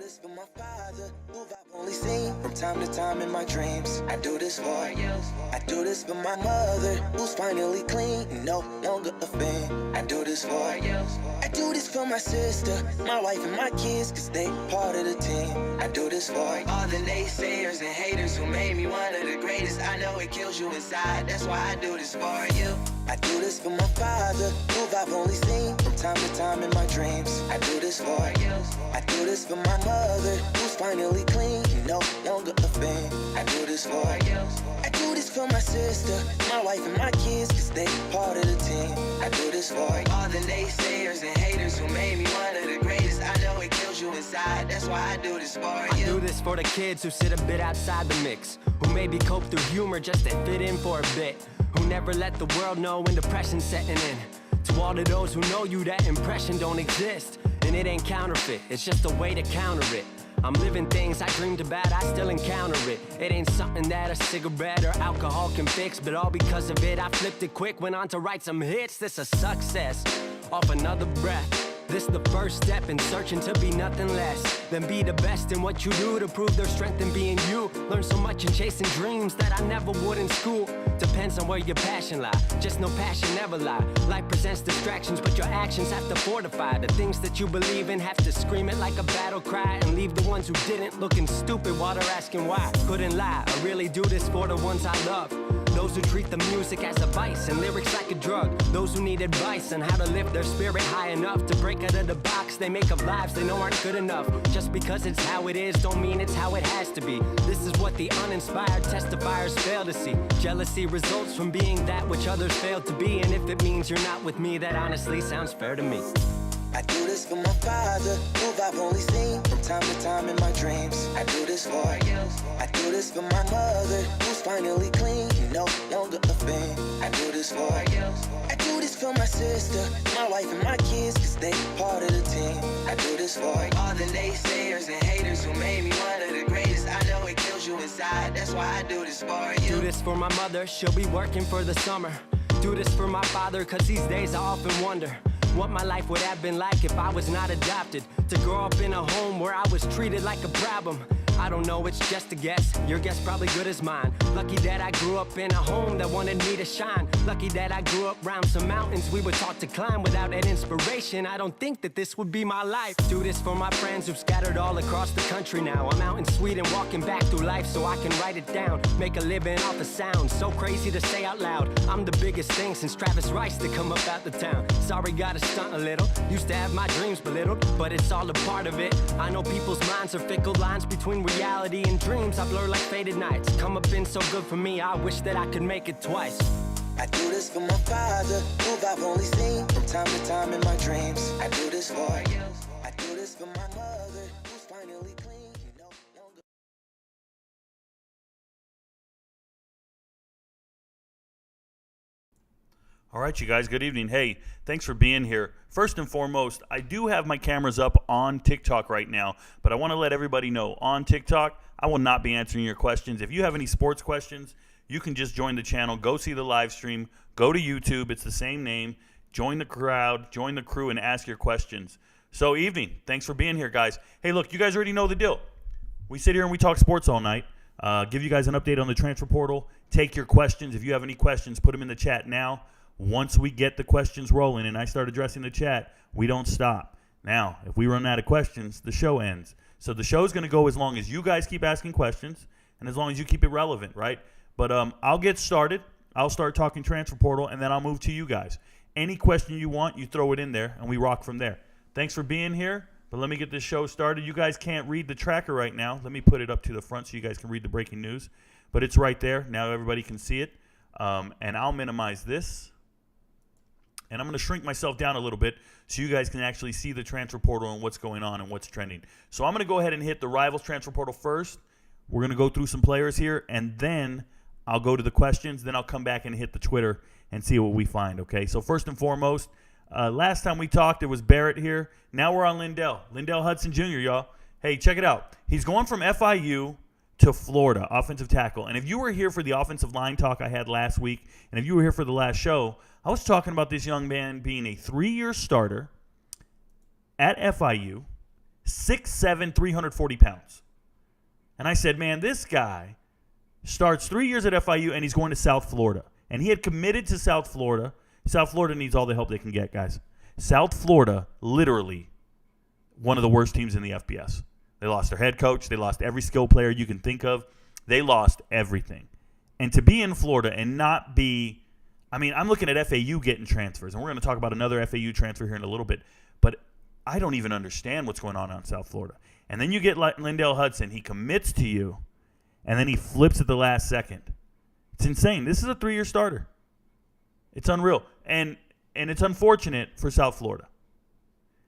this for my father, who I've only seen from time to time in my dreams. I do this for you. I do this for my mother, who's finally clean, no longer a fan. I do this for you. I do this for my sister, my wife and my kids, cause they part of the team. I do this for all the naysayers and haters who made me one of the greatest. I know it kills you inside, that's why I do this for you. I do this for my father, who I've only seen from time to time in my dreams. I do this for you. I do this for my mother, who's finally clean, no longer a fan. I do this for you. I do this for my sister, my wife and my kids, cause they part of the team. I do this for all the naysayers and haters who made me one of the greatest. I know it kills you inside, that's why I do this for you. I do this for the kids who sit a bit outside the mix, who maybe cope through humor just to fit in for a bit, who never let the world know when depression's setting in. To all of those who know you, that impression don't exist, and it ain't counterfeit, it's just a way to counter it. I'm living things I dreamed about, I still encounter it. It ain't something that a cigarette or alcohol can fix, but all because of it, I flipped it quick, went on to write some hits. This a success, off another breath. This the first step in searching to be nothing less than be the best in what you do to prove their strength in being you. Learn so much in chasing dreams that I never would in school. Depends on where your passion lie, just no passion never lie. Life presents distractions, but your actions have to fortify the things that you believe in. Have to scream it like a battle cry and leave the ones who didn't looking stupid while they're asking why. Couldn't lie, I really do this for the ones I love. Those who treat the music as a vice and lyrics like a drug. Those who need advice on how to lift their spirit high enough to break out of the box they make of lives they know aren't good enough. Just because it's how it is don't mean it's how it has to be. This is what the uninspired testifiers fail to see. Jealousy results from being that which others fail to be, and if it means you're not with me, that honestly sounds fair to me. I do this for my father, who I've only seen from time to time in my dreams. I do this for you. I do this for my mother, who's finally clean, no longer a fan. I do this for you. I do this for my sister, my wife and my kids, cause they part of the team. I do this for all the naysayers and haters who made me one of the greatest. I know it kills you inside, that's why I do this for you. Do this for my mother, she'll be working for the summer. Do this for my father, cause these days I often wonder what my life would have been like if I was not adopted. To grow up in a home where I was treated like a problem. I don't know, it's just a guess. Your guess probably good as mine. Lucky that I grew up in a home that wanted me to shine. Lucky that I grew up around some mountains we were taught to climb. Without that inspiration, I don't think that this would be my life. Do this for my friends who've scattered all across the country now. I'm out in Sweden walking back through life so I can write it down. Make a living off of sound, so crazy to say out loud. I'm the biggest thing since Travis Rice to come up out the town. Sorry, gotta stunt a little. Used to have my dreams belittled, but it's all a part of it. I know people's minds are fickle, lines between reality and dreams I blur like faded nights. Come up been so good for me, I wish that I could make it twice. I do this for my father, who I've only seen from time to time in my dreams. I do this for you. I do this for my mother, who's finally clean, no longer. All right, you guys, good evening. Hey, thanks for being here. First and foremost, I do have my cameras up on TikTok right now, but I want to let everybody know, on TikTok, I will not be answering your questions. If you have any sports questions, you can just join the channel, go see the live stream, go to YouTube, it's the same name, join the crowd, join the crew, and ask your questions. So, evening, thanks for being here, guys. Hey, look, you guys already know the deal. We sit here and we talk sports all night, give you guys an update on the transfer portal, take your questions. If you have any questions, put them in the chat now. Once we get the questions rolling and I start addressing the chat, we don't stop. Now, if we run out of questions, the show ends. So the show's going to go as long as you guys keep asking questions and as long as you keep it relevant, right? But I'll get started. I'll start talking transfer portal, and then I'll move to you guys. Any question you want, you throw it in there, and we rock from there. Thanks for being here, but let me get this show started. You guys can't read the tracker right now. Let me put it up to the front so you guys can read the breaking news. But it's right there. Now everybody can see it. And I'll minimize this. And I'm going to shrink myself down a little bit so you guys can actually see the transfer portal and what's going on and what's trending. So I'm going to go ahead and hit the Rivals transfer portal first. We're going to go through some players here, and then I'll go to the questions. Then I'll come back and hit the Twitter and see what we find, okay? So first and foremost, last time we talked, it was Barrett here. Now we're on Lindell. Lindell Hudson Jr., y'all. Hey, check it out. He's going from FIU to Florida, offensive tackle. And if you were here for the offensive line talk I had last week, and if you were here for the last show, I was talking about this young man being a 3-year starter at FIU, 6'7", 340 pounds. And I said, man, this guy starts 3 years at FIU, and he's going to South Florida. And he had committed to South Florida. South Florida needs all the help they can get, guys. South Florida, literally, one of the worst teams in the FBS. They lost their head coach. They lost every skill player you can think of. They lost everything. And to be in Florida and not be, I mean, I'm looking at FAU getting transfers, and we're going to talk about another FAU transfer here in a little bit, but I don't even understand what's going on South Florida. And then you get Lindell Hudson. He commits to you, and then he flips at the last second. It's insane. This is a 3-year starter. It's unreal. And it's unfortunate for South Florida.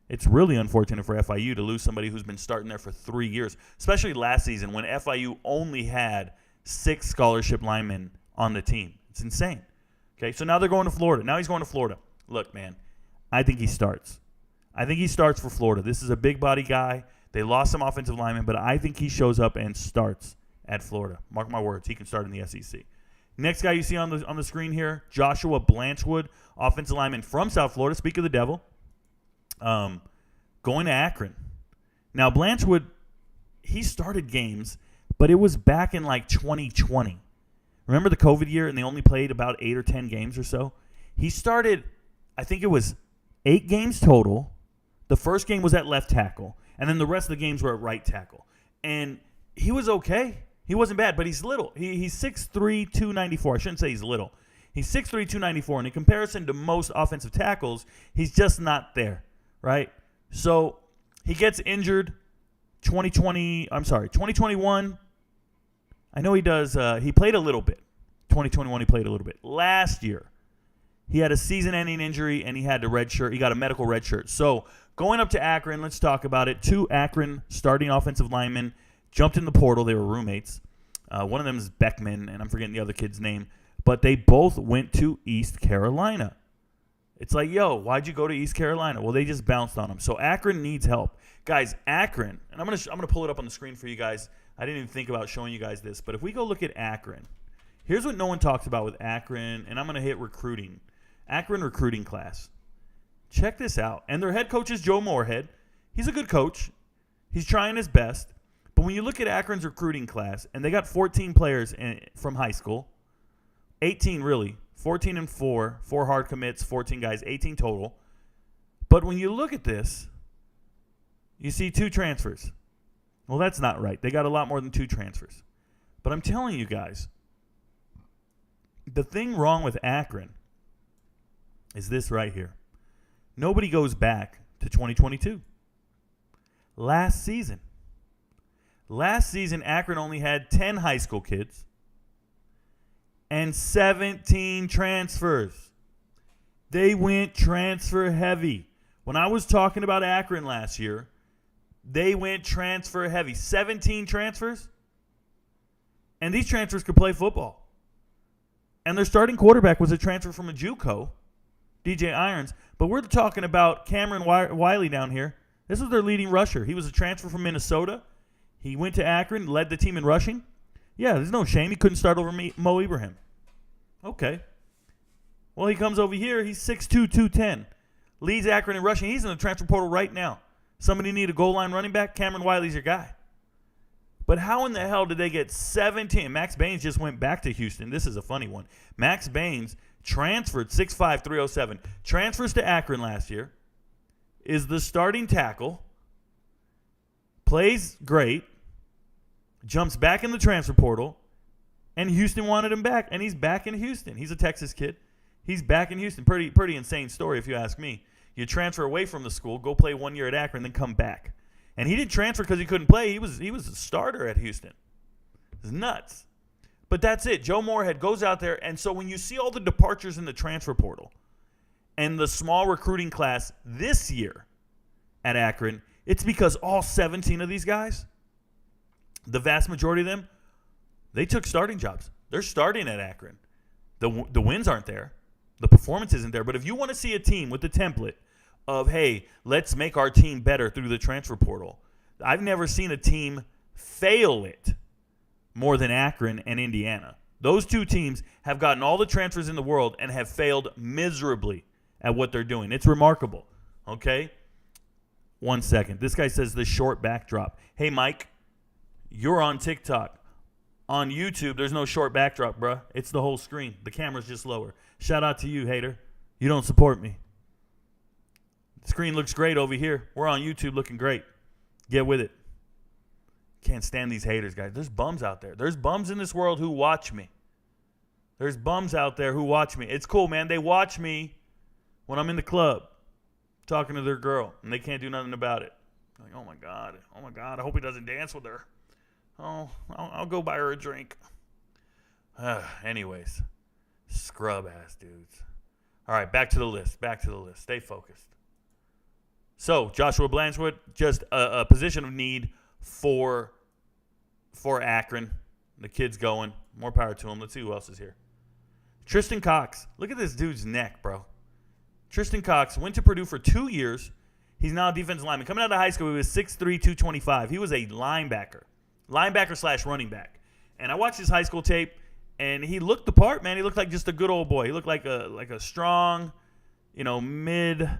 It's really unfortunate for FIU to lose somebody who's been starting there for 3 years, especially last season when FIU only had 6 scholarship linemen on the team. It's insane. Okay, so now they're going to Florida. Now he's going to Florida. Look, man, I think he starts. I think he starts for Florida. This is a big body guy. They lost some offensive linemen, but I think he shows up and starts at Florida. Mark my words, he can start in the SEC. Next guy you see on the screen here, Joshua Blanchwood, offensive lineman from South Florida. Speak of the devil. Going to Akron. Now, Blanchwood, he started games, but it was back in like 2020. Remember the COVID year, and they only played about 8 or 10 games or so? He started, I think it was 8 games total. The first game was at left tackle, and then the rest of the games were at right tackle. And he was okay. He wasn't bad, but he's little. He's 6'3", 294. I shouldn't say he's little. He's 6'3", 294, and in comparison to most offensive tackles, he's just not there, right? So he gets injured 2021. I know he does. He played a little bit. 2021, he played a little bit. Last year, he had a season-ending injury, and he had to redshirt. He got a medical redshirt. So going up to Akron, let's talk about it. 2 Akron starting offensive linemen jumped in the portal. They were roommates. One of them is Beckman, and I'm forgetting the other kid's name. But they both went to East Carolina. It's like, yo, why'd you go to East Carolina? Well, they just bounced on them. So Akron needs help. Guys, Akron, and I'm gonna pull it up on the screen for you guys. I didn't even think about showing you guys this, but if we go look at Akron, here's what no one talks about with Akron, and I'm going to hit recruiting. Akron recruiting class. Check this out. And their head coach is Joe Moorhead. He's a good coach. He's trying his best. But when you look at Akron's recruiting class, and they got 14 players from high school, 18 really, 14 and 4 hard commits, 14 guys, 18 total. But when you look at this, you see 2 transfers. Well, that's not right. They got a lot more than 2 transfers. But I'm telling you guys, the thing wrong with Akron is this right here. Nobody goes back to 2022. Last season, Akron only had 10 high school kids and 17 transfers. They went transfer heavy. When I was talking about Akron last year, they went transfer heavy. 17 transfers. And these transfers could play football. And their starting quarterback was a transfer from a JUCO, DJ Irons. But we're talking about Cameron Wiley down here. This was their leading rusher. He was a transfer from Minnesota. He went to Akron, led the team in rushing. Yeah, there's no shame. He couldn't start over Mo Ibrahim. Okay. Well, he comes over here. He's 6'2", 210. Leads Akron in rushing. He's in the transfer portal right now. Somebody need a goal line running back? Cameron Wiley's your guy. But how in the hell did they get 17? Max Baines just went back to Houston. This is a funny one. Max Baines transferred 6'5", 307. Transfers to Akron last year. Is the starting tackle. Plays great. Jumps back in the transfer portal. And Houston wanted him back. And he's back in Houston. He's a Texas kid. He's back in Houston. Pretty insane story if you ask me. You transfer away from the school, go play 1 year at Akron, then come back. And he didn't transfer because he couldn't play. He was a starter at Houston. It's nuts. But that's it. Joe Moorhead goes out there. And so when you see all the departures in the transfer portal and the small recruiting class this year at Akron, it's because all 17 of these guys, the vast majority of them, they took starting jobs. They're starting at Akron. The wins aren't there. The performance isn't there. But if you want to see a team with the template of, hey, let's make our team better through the transfer portal, I've never seen a team fail it more than Akron and Indiana. Those 2 teams have gotten all the transfers in the world and have failed miserably at what they're doing. It's remarkable, okay? 1 second. This guy says the short backdrop. Hey, Mike, you're on TikTok. On YouTube, there's no short backdrop, bruh. It's the whole screen. The camera's just lower. Shout out to you, hater. You don't support me. The screen looks great over here. We're on YouTube looking great. Get with it. Can't stand these haters, guys. There's bums out there. There's bums in this world who watch me. There's bums out there who watch me. It's cool, man. They watch me when I'm in the club talking to their girl, and they can't do nothing about it. Like, oh, my God. I hope he doesn't dance with her. Oh, I'll go buy her a drink. Anyways, scrub-ass dudes. All right, back to the list. Stay focused. So, Joshua Blanchwood, just a position of need for Akron. The kid's going. More power to him. Let's see who else is here. Tristan Cox. Look at this dude's neck, bro. Tristan Cox went to Purdue for 2 years. He's now a defensive lineman. Coming out of high school, he was 6'3", 225. He was a linebacker / running back. And I watched his high school tape, and he looked the part, man. He looked like just a good old boy. He looked like a strong, mid-American,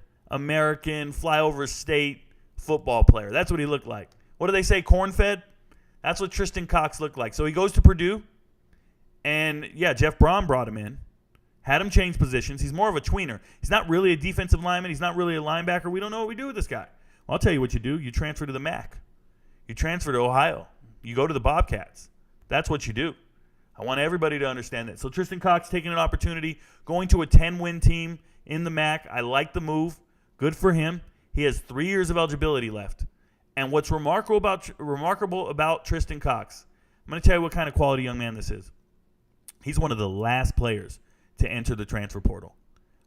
flyover state football player. That's what he looked like. What do they say, corn-fed? That's what Tristan Cox looked like. So he goes to Purdue, and, yeah, Jeff Braun brought him in, had him change positions. He's more of a tweener. He's not really a defensive lineman. He's not really a linebacker. We don't know what we do with this guy. Well, I'll tell you what you do. You transfer to the MAC. You transfer to Ohio. You go to the Bobcats. That's what you do. I want everybody to understand that. So Tristan Cox taking an opportunity, going to a 10-win team in the MAC. I like the move. Good for him. He has 3 years of eligibility left. And what's remarkable about Tristan Cox, I'm going to tell you what kind of quality young man this is. He's one of the last players to enter the transfer portal.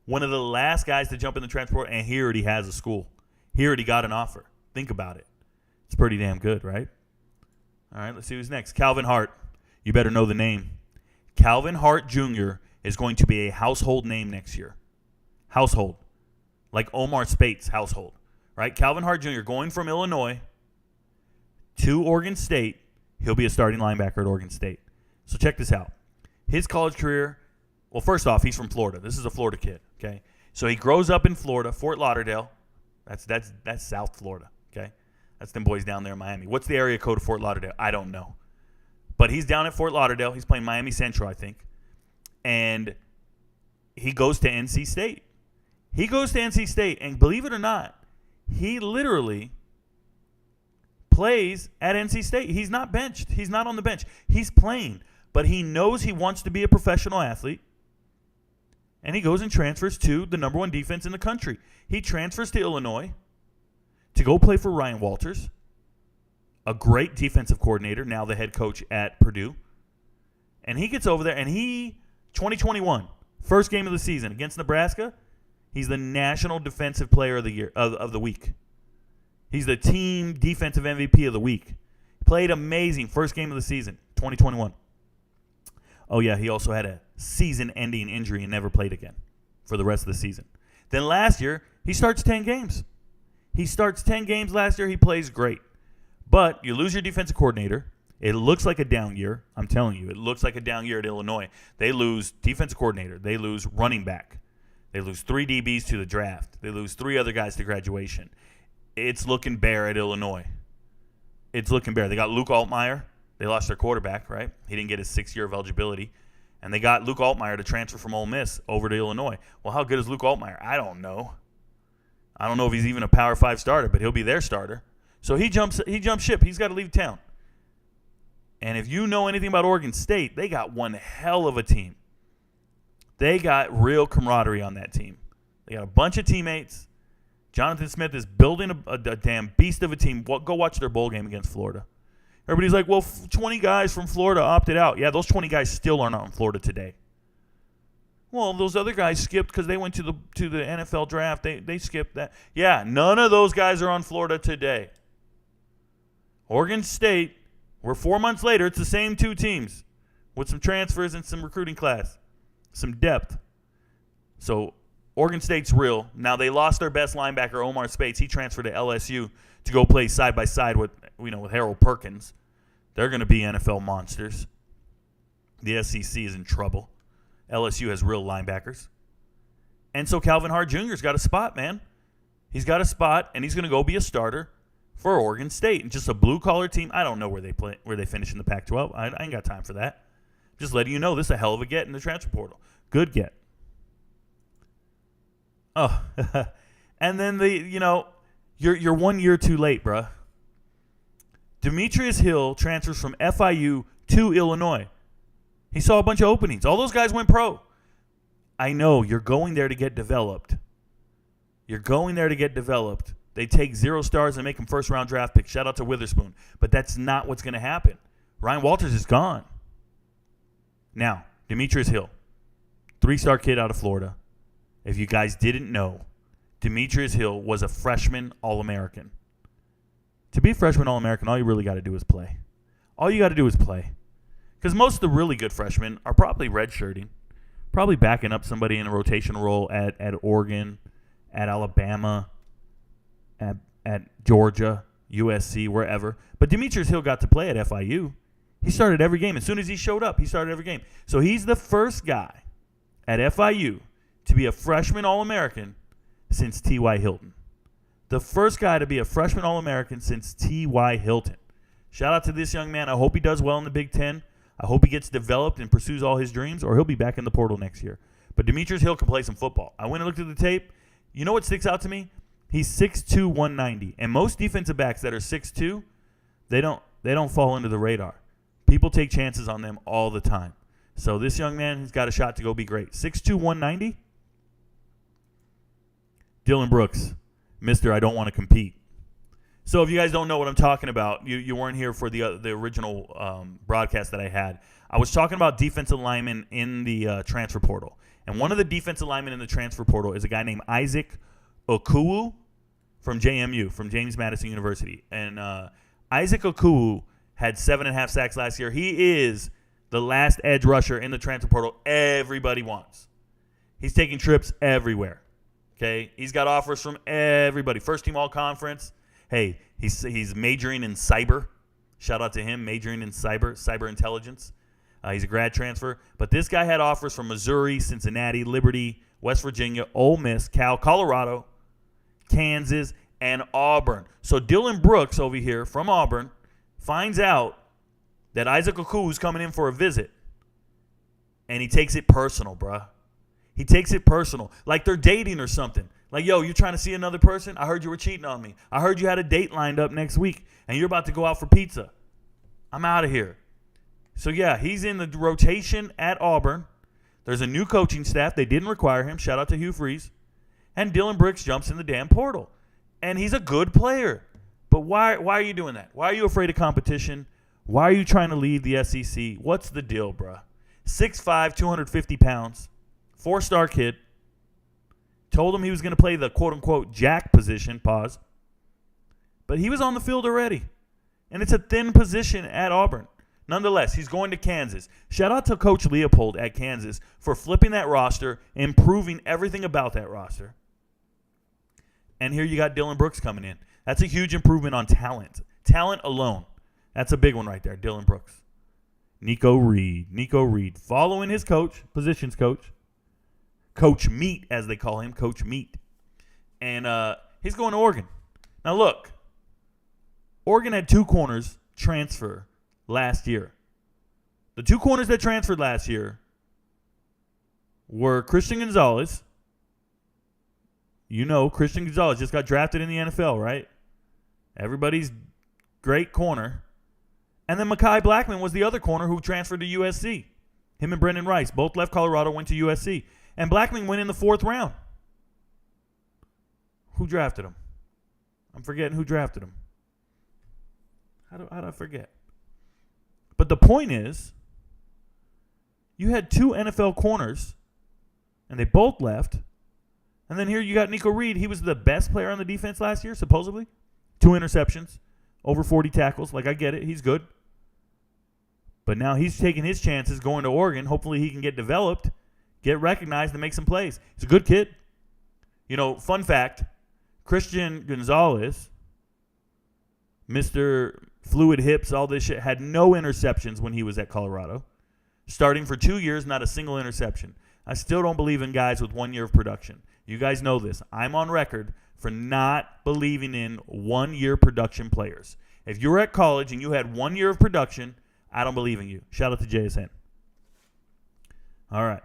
One of the last guys to jump in the transfer portal, and he already has a school. He already got an offer. Think about it. It's pretty damn good, right? All right, let's see who's next. Calvin Hart. You better know the name. Calvin Hart Jr. is going to be a household name next year. Household. Like Omar Spate's household. Right? Calvin Hart Jr. going from Illinois to Oregon State. He'll be a starting linebacker at Oregon State. So check this out. His college career, well, first off, he's from Florida. This is a Florida kid, okay? So he grows up in Florida, Fort Lauderdale. That's South Florida, okay? That's them boys down there in Miami. What's the area code of Fort Lauderdale? I don't know. But he's down at Fort Lauderdale. He's playing Miami Central, I think. And he goes to NC State. He goes to NC State, and believe it or not, he literally plays at NC State. He's not benched. He's not on the bench. He's playing. But he knows he wants to be a professional athlete. And he goes and transfers to the number one defense in the country. He transfers to Illinois to go play for Ryan Walters, a great defensive coordinator, now the head coach at Purdue. And he gets over there, and 2021, first game of the season against Nebraska, he's the National Defensive Player of the Year of the week. He's the team defensive MVP of the week. Played amazing first game of the season, 2021. Oh, yeah, he also had a season-ending injury and never played again for the rest of the season. Then last year, he starts 10 games. He starts 10 games last year. He plays great. But you lose your defensive coordinator. It looks like a down year. I'm telling you, it looks like a down year at Illinois. They lose defensive coordinator. They lose running back. They lose 3 DBs to the draft. They lose 3 other guys to graduation. It's looking bare at Illinois. It's looking bare. They got Luke Altmaier. They lost their quarterback, right? He didn't get his 6th year of eligibility. And they got Luke Altmaier to transfer from Ole Miss over to Illinois. Well, how good is Luke Altmaier? I don't know. I don't know if he's even a Power 5 starter, but he'll be their starter. So he jumps ship. He's got to leave town. And if you know anything about Oregon State, they got one hell of a team. They got real camaraderie on that team. They got a bunch of teammates. Jonathan Smith is building a damn beast of a team. Go watch their bowl game against Florida. Everybody's like, well, 20 guys from Florida opted out. Yeah, those 20 guys still are not in Florida today. Well, those other guys skipped because they went to the NFL draft. They skipped that. Yeah, none of those guys are on Florida today. Oregon State, we're 4 months later. It's the same 2 teams with some transfers and some recruiting class, some depth. So Oregon State's real. Now, they lost their best linebacker, Omar Spates. He transferred to LSU to go play side by side with Harold Perkins. They're going to be NFL monsters. The SEC is in trouble. LSU has real linebackers. And so Calvin Hart Jr.'s got a spot, man. He's got a spot, and he's going to go be a starter for Oregon State. And just a blue-collar team. I don't know where they finish in the Pac-12. I ain't got time for that. Just letting you know this is a hell of a get in the transfer portal. Good get. Oh, and then you're 1 year too late, bruh. Demetrius Hill transfers from FIU to Illinois. He saw a bunch of openings. All those guys went pro. I know you're going there to get developed. You're going there to get developed. They take 0 stars and make them first-round draft picks. Shout out to Witherspoon. But that's not what's going to happen. Ryan Walters is gone. Now, Demetrius Hill, 3-star kid out of Florida. If you guys didn't know, Demetrius Hill was a freshman All-American. To be a freshman All-American, all you really got to do is play. All you got to do is play. Because most of the really good freshmen are probably redshirting, probably backing up somebody in a rotational role at Oregon, at Alabama, at Georgia, USC, wherever. But Demetrius Hill got to play at FIU. He started every game. As soon as he showed up, he started every game. So he's the first guy at FIU to be a freshman All-American since T.Y. Hilton. The first guy to be a freshman All-American since T.Y. Hilton. Shout out to this young man. I hope he does well in the Big Ten. I hope he gets developed and pursues all his dreams, or he'll be back in the portal next year. But Demetrius Hill can play some football. I went and looked at the tape. You know what sticks out to me? He's 6'2", 190. And most defensive backs that are 6'2", they don't fall into the radar. People take chances on them all the time. So this young man has got a shot to go be great. 6'2", 190. Dylan Brooks, Mr. I don't want to compete. So if you guys don't know what I'm talking about, you weren't here for the original broadcast that I had. I was talking about defensive linemen in the transfer portal. And one of the defensive linemen in the transfer portal is a guy named Isaac Okuwu from JMU, from James Madison University. And Isaac Okuwu had 7.5 sacks last year. He is the last edge rusher in the transfer portal everybody wants. He's taking trips everywhere. Okay, he's got offers from everybody. First team all conference. Hey, he's majoring in cyber. Shout out to him, majoring in cyber intelligence. He's a grad transfer. But this guy had offers from Missouri, Cincinnati, Liberty, West Virginia, Ole Miss, Cal, Colorado, Kansas, and Auburn. So Dylan Brooks over here from Auburn finds out that Isaac Okuwu is coming in for a visit. And he takes it personal, bruh. He takes it personal. Like they're dating or something. Like, yo, you trying to see another person? I heard you were cheating on me. I heard you had a date lined up next week, and you're about to go out for pizza. I'm out of here. So, yeah, he's in the rotation at Auburn. There's a new coaching staff. They didn't require him. Shout out to Hugh Freeze. And Dylan Brooks jumps in the damn portal. And he's a good player. But why are you doing that? Why are you afraid of competition? Why are you trying to lead the SEC? What's the deal, bruh? 6'5", 250 pounds. 4-star kid. Told him he was going to play the quote-unquote jack position. Pause. But he was on the field already. And it's a thin position at Auburn. Nonetheless, he's going to Kansas. Shout out to Coach Leopold at Kansas for flipping that roster, improving everything about that roster. And here you got Dylan Brooks coming in. That's a huge improvement on talent. Talent alone. That's a big one right there, Dylan Brooks. Nico Reed. Following his coach, positions coach. Coach Meat, as they call him, Coach Meat. And he's going to Oregon. Now, look. Oregon had 2 corners transfer last year. The 2 corners that transferred last year were Christian Gonzalez. You know, Christian Gonzalez just got drafted in the NFL, right? Everybody's great corner. And then Mekhi Blackman was the other corner who transferred to USC. Him and Brendan Rice both left Colorado, went to USC. And Blackman went in the 4th round. Who drafted him? I'm forgetting who drafted him. How do I forget? But the point is, you had 2 NFL corners, and they both left. And then here you got Nico Reed. He was the best player on the defense last year, supposedly. 2 interceptions, over 40 tackles. Like, I get it. He's good. But now he's taking his chances going to Oregon. Hopefully he can get developed, get recognized, and make some plays. He's a good kid. You know, fun fact, Christian Gonzalez, Mr. Fluid Hips, all this shit, had no interceptions when he was at Colorado. Starting for 2 years, not a single interception. I still don't believe in guys with 1 year of production. You guys know this. I'm on record for not believing in 1 year production players. If you were at college and you had 1 year of production, I don't believe in you. Shout out to JSN. All right.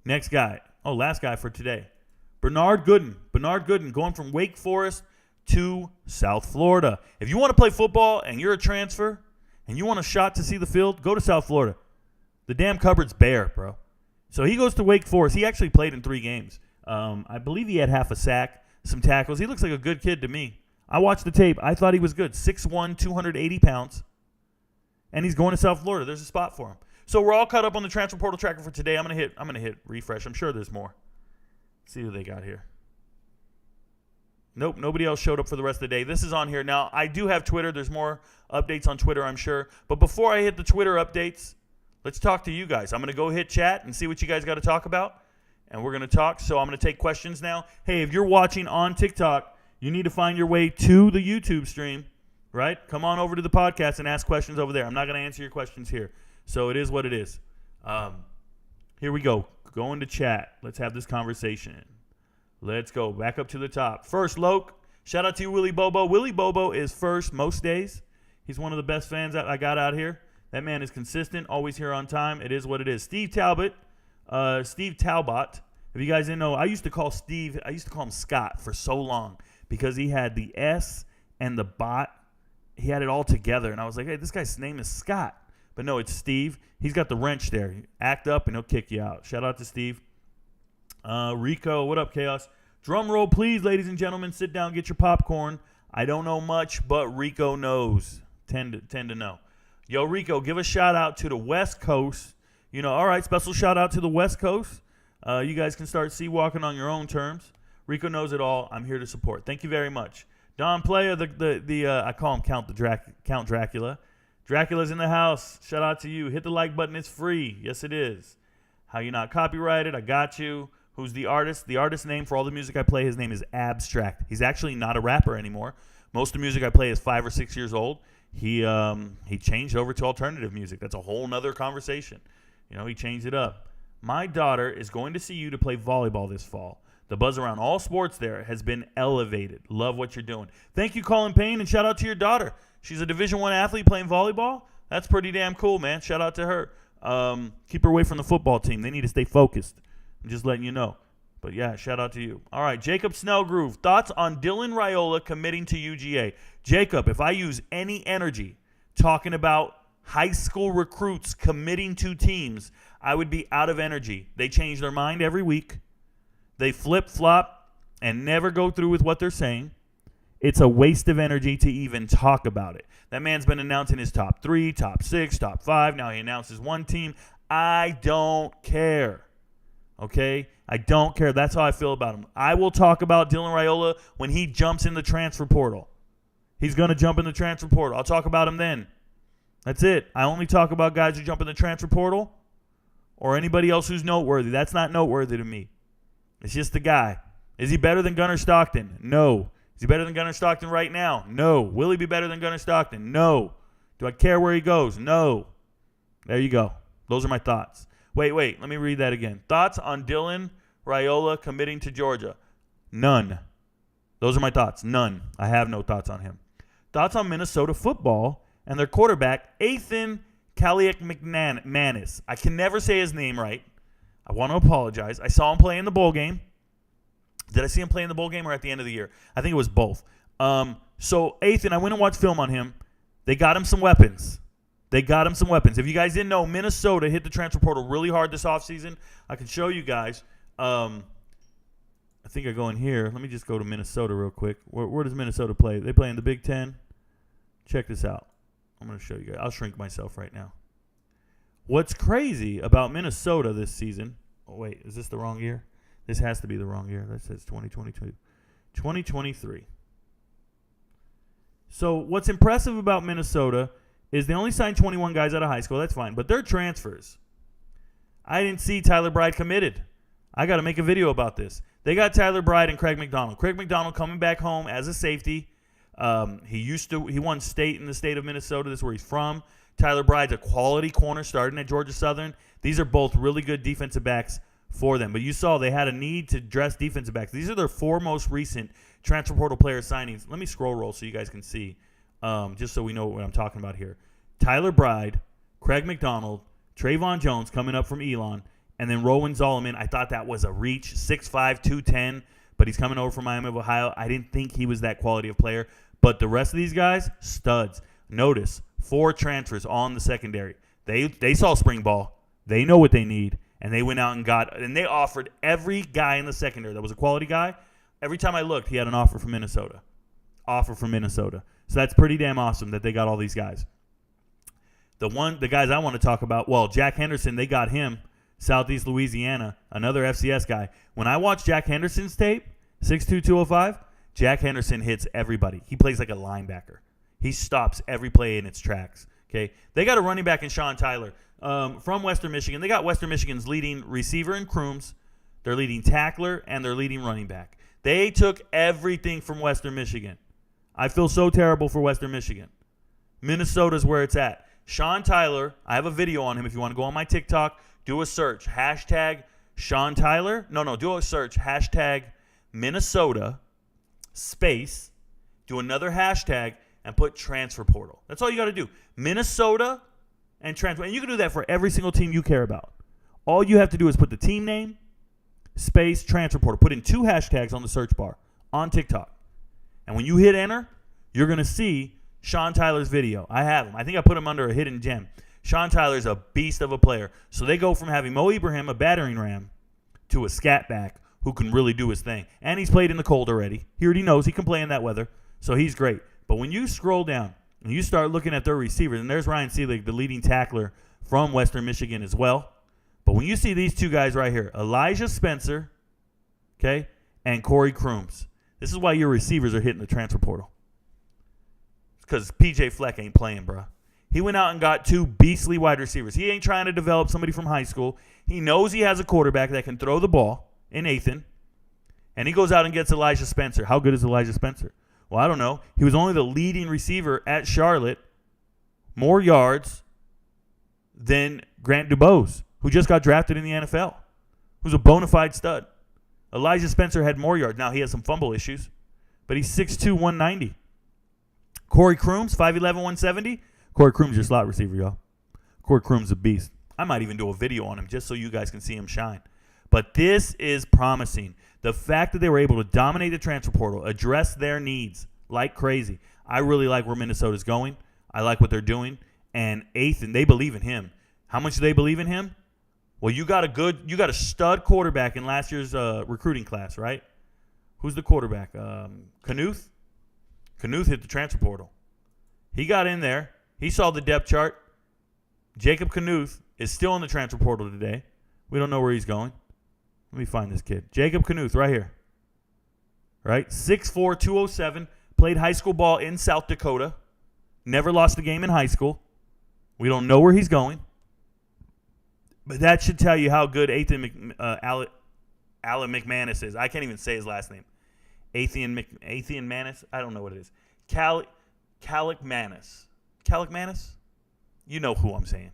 Next guy. Oh, last guy for today. Bernard Gooden. Bernard Gooden going from Wake Forest to South Florida. If you want to play football and you're a transfer and you want a shot to see the field, go to South Florida. The damn cupboard's bare, bro. So he goes to Wake Forest. He actually played in 3 games. I believe he had half a sack, some tackles. He looks like a good kid to me. I watched the tape. I thought he was good. 6'1", 280 pounds. And he's going to South Florida. There's a spot for him. So we're all caught up on the transfer portal tracker for today. I'm gonna hit refresh. I'm sure there's more. Let's see who they got here. Nope, nobody else showed up for the rest of the day. This is on here. Now, I do have Twitter. There's more updates on Twitter, I'm sure. But before I hit the Twitter updates, let's talk to you guys. I'm going to go hit chat and see what you guys got to talk about. And we're going to talk. So I'm going to take questions now. Hey, if you're watching on TikTok, you need to find your way to the YouTube stream, right? Come on over to the podcast and ask questions over there. I'm not going to answer your questions here. So it is what it is. Here we go. Go into chat. Let's have this conversation. Let's go. Back up to the top. First, Loke. Shout out to you, Willie Bobo. Willie Bobo is first most days. He's one of the best fans that I got out here. That man is consistent, always here on time. It is what it is. Steve Talbot. Steve Talbot. If you guys didn't know, I used to call him Scott for so long because he had the S and the bot. He had it all together. And I was like, hey, this guy's name is Scott. But no, it's Steve. He's got the wrench there. Act up and he'll kick you out. Shout out to Steve. Rico, what up, Chaos? Drum roll, please, ladies and gentlemen. Sit down, get your popcorn. I don't know much, but Rico knows. Tend to know. Yo, Rico, give a shout out to the West Coast. You know, all right, special shout out to the West Coast. You guys can start sea-walking on your own terms. Rico knows it all. I'm here to support. Thank you very much. Don Playa, I call him Count Dracula. Dracula's in the house. Shout out to you. Hit the like button. It's free. Yes, it is. How you not copyrighted? I got you. Who's the artist? The artist name for all the music I play, his name is Abstract. He's actually not a rapper anymore. Most of the music I play is 5 or 6 years old. He changed over to alternative music. That's a whole nother conversation. You know, he changed it up. My daughter is going to see you to play volleyball this fall. The buzz around all sports there has been elevated. Love what you're doing. Thank you, Colin Payne, and shout out to your daughter. She's a Division I athlete playing volleyball. That's pretty damn cool, man. Shout out to her. Keep her away from the football team. They need to stay focused. I'm just letting you know. But, yeah, shout out to you. All right, Jacob Snellgroove. Thoughts on Dylan Raiola committing to UGA? Jacob, if I use any energy talking about high school recruits committing to teams, I would be out of energy. They change their mind every week. They flip-flop and never go through with what they're saying. It's a waste of energy to even talk about it. That man's been announcing his top 3, top 6, top 5. Now he announces one team. I don't care. Okay? I don't care. That's how I feel about him. I will talk about Dylan Raiola when he jumps in the transfer portal. He's going to jump in the transfer portal. I'll talk about him then. That's it. I only talk about guys who jump in the transfer portal or anybody else who's noteworthy. That's not noteworthy to me. It's just the guy. Is he better than Gunnar Stockton? No. Is he better than Gunnar Stockton right now? No. Will he be better than Gunnar Stockton? No. Do I care where he goes? No. There you go. Those are my thoughts. Wait. Let me read that again. Thoughts on Dylan Raiola committing to Georgia? None. Those are my thoughts. None. I have no thoughts on him. Thoughts on Minnesota football and their quarterback, Ethan Kaliak-McManus. I can never say his name right. I want to apologize. I saw him play in the bowl game. Did I see him play in the bowl game or at the end of the year? I think it was both. So, Ethan, I went and watched film on him. They got him some weapons. If you guys didn't know, Minnesota hit the transfer portal really hard this offseason. I can show you guys. I think I go in here. Let me just go to Minnesota real quick. Where does Minnesota play? They play in the Big Ten. Check this out. I'm going to show you guys. I'll shrink myself right now. What's crazy about Minnesota this season? Oh, wait. Is this the wrong year? This has to be the wrong year. That says 2022. 2023. So what's impressive about Minnesota is they only signed 21 guys out of high school. That's fine. But they're transfers. I didn't see Tyler Bride committed. I got to make a video about this. They got Tyler Bride and Craig McDonald. Craig McDonald coming back home as a safety. He won state in the state of Minnesota. This is where he's from. Tyler Bride's a quality corner starting at Georgia Southern. These are both really good defensive backs. for them. But you saw they had a need to dress defensive backs. These are their 4 most recent transfer portal player signings. Let me scroll roll so you guys can see, just so we know what I'm talking about here. Tyler Bride, Craig McDonald, Trayvon Jones coming up from Elon, and then Rowan Zolomon. I thought that was a reach, 6'5", 210, but he's coming over from Miami of Ohio. I didn't think he was that quality of player. But the rest of these guys, studs. Notice, 4 transfers all in the secondary. They saw spring ball. They know what they need, and they went out and they offered every guy in the secondary that was a quality guy. Every time I looked, he had an offer from Minnesota. So that's pretty damn awesome that they got all these guys. The guys I want to talk about, well, Jack Henderson, they got him, Southeast Louisiana, another FCS guy. When I watch Jack Henderson's tape, 6'2", 205, Jack Henderson hits everybody. He plays like a linebacker. He stops every play in its tracks. Okay, they got a running back in Sean Tyler from Western Michigan. They got Western Michigan's leading receiver in Crooms, their leading tackler, and their leading running back. They took everything from Western Michigan. I feel so terrible for Western Michigan. Minnesota's where it's at. Sean Tyler, I have a video on him. If you want to go on my TikTok, do a search. Hashtag Sean Tyler. No, do a search. Hashtag Minnesota space. Do another hashtag and put transfer portal. That's all you got to do. Minnesota and transfer. And you can do that for every single team you care about. All you have to do is put the team name, space, transfer portal. Put in 2 hashtags on the search bar on TikTok. And when you hit enter, you're going to see Sean Tyler's video. I have him. I think I put him under a hidden gem. Sean Tyler's a beast of a player. So they go from having Mo Ibrahim, a battering ram, to a scat back who can really do his thing. And he's played in the cold already. He already knows he can play in that weather. So he's great. But when you scroll down and you start looking at their receivers, and there's Ryan Seelig, the leading tackler from Western Michigan as well. But when you see these 2 guys right here, Elijah Spencer, okay, and Corey Crooms, this is why your receivers are hitting the transfer portal. Because P.J. Fleck ain't playing, bro. He went out and got 2 beastly wide receivers. He ain't trying to develop somebody from high school. He knows he has a quarterback that can throw the ball in Nathan. And he goes out and gets Elijah Spencer. How good is Elijah Spencer? Well, I don't know. He was only the leading receiver at Charlotte. More yards than Grant DuBose, who just got drafted in the NFL, who's a bona fide stud. Elijah Spencer had more yards. Now, he has some fumble issues, but he's 6'2", 190. Corey Crooms, 5'11", 170. Corey Crooms, your slot receiver, y'all. Corey Crooms a beast. I might even do a video on him just so you guys can see him shine. But this is promising. The fact that they were able to dominate the transfer portal, address their needs like crazy. I really like where Minnesota's going. I like what they're doing. And Athan, they believe in him. How much do they believe in him? Well, you got a stud quarterback in last year's recruiting class, right? Who's the quarterback? Knuth? Knuth hit the transfer portal. He got in there. He saw the depth chart. Jacob Knuth is still in the transfer portal today. We don't know where he's going. Let me find this kid. Jacob Knuth right here. Right? 6'4", 207. Played high school ball in South Dakota. Never lost a game in high school. We don't know where he's going. But that should tell you how good Alan McManus is. I can't even say his last name. Athian Manis? I don't know what it is. Calic Manis. Calic Manis? You know who I'm saying.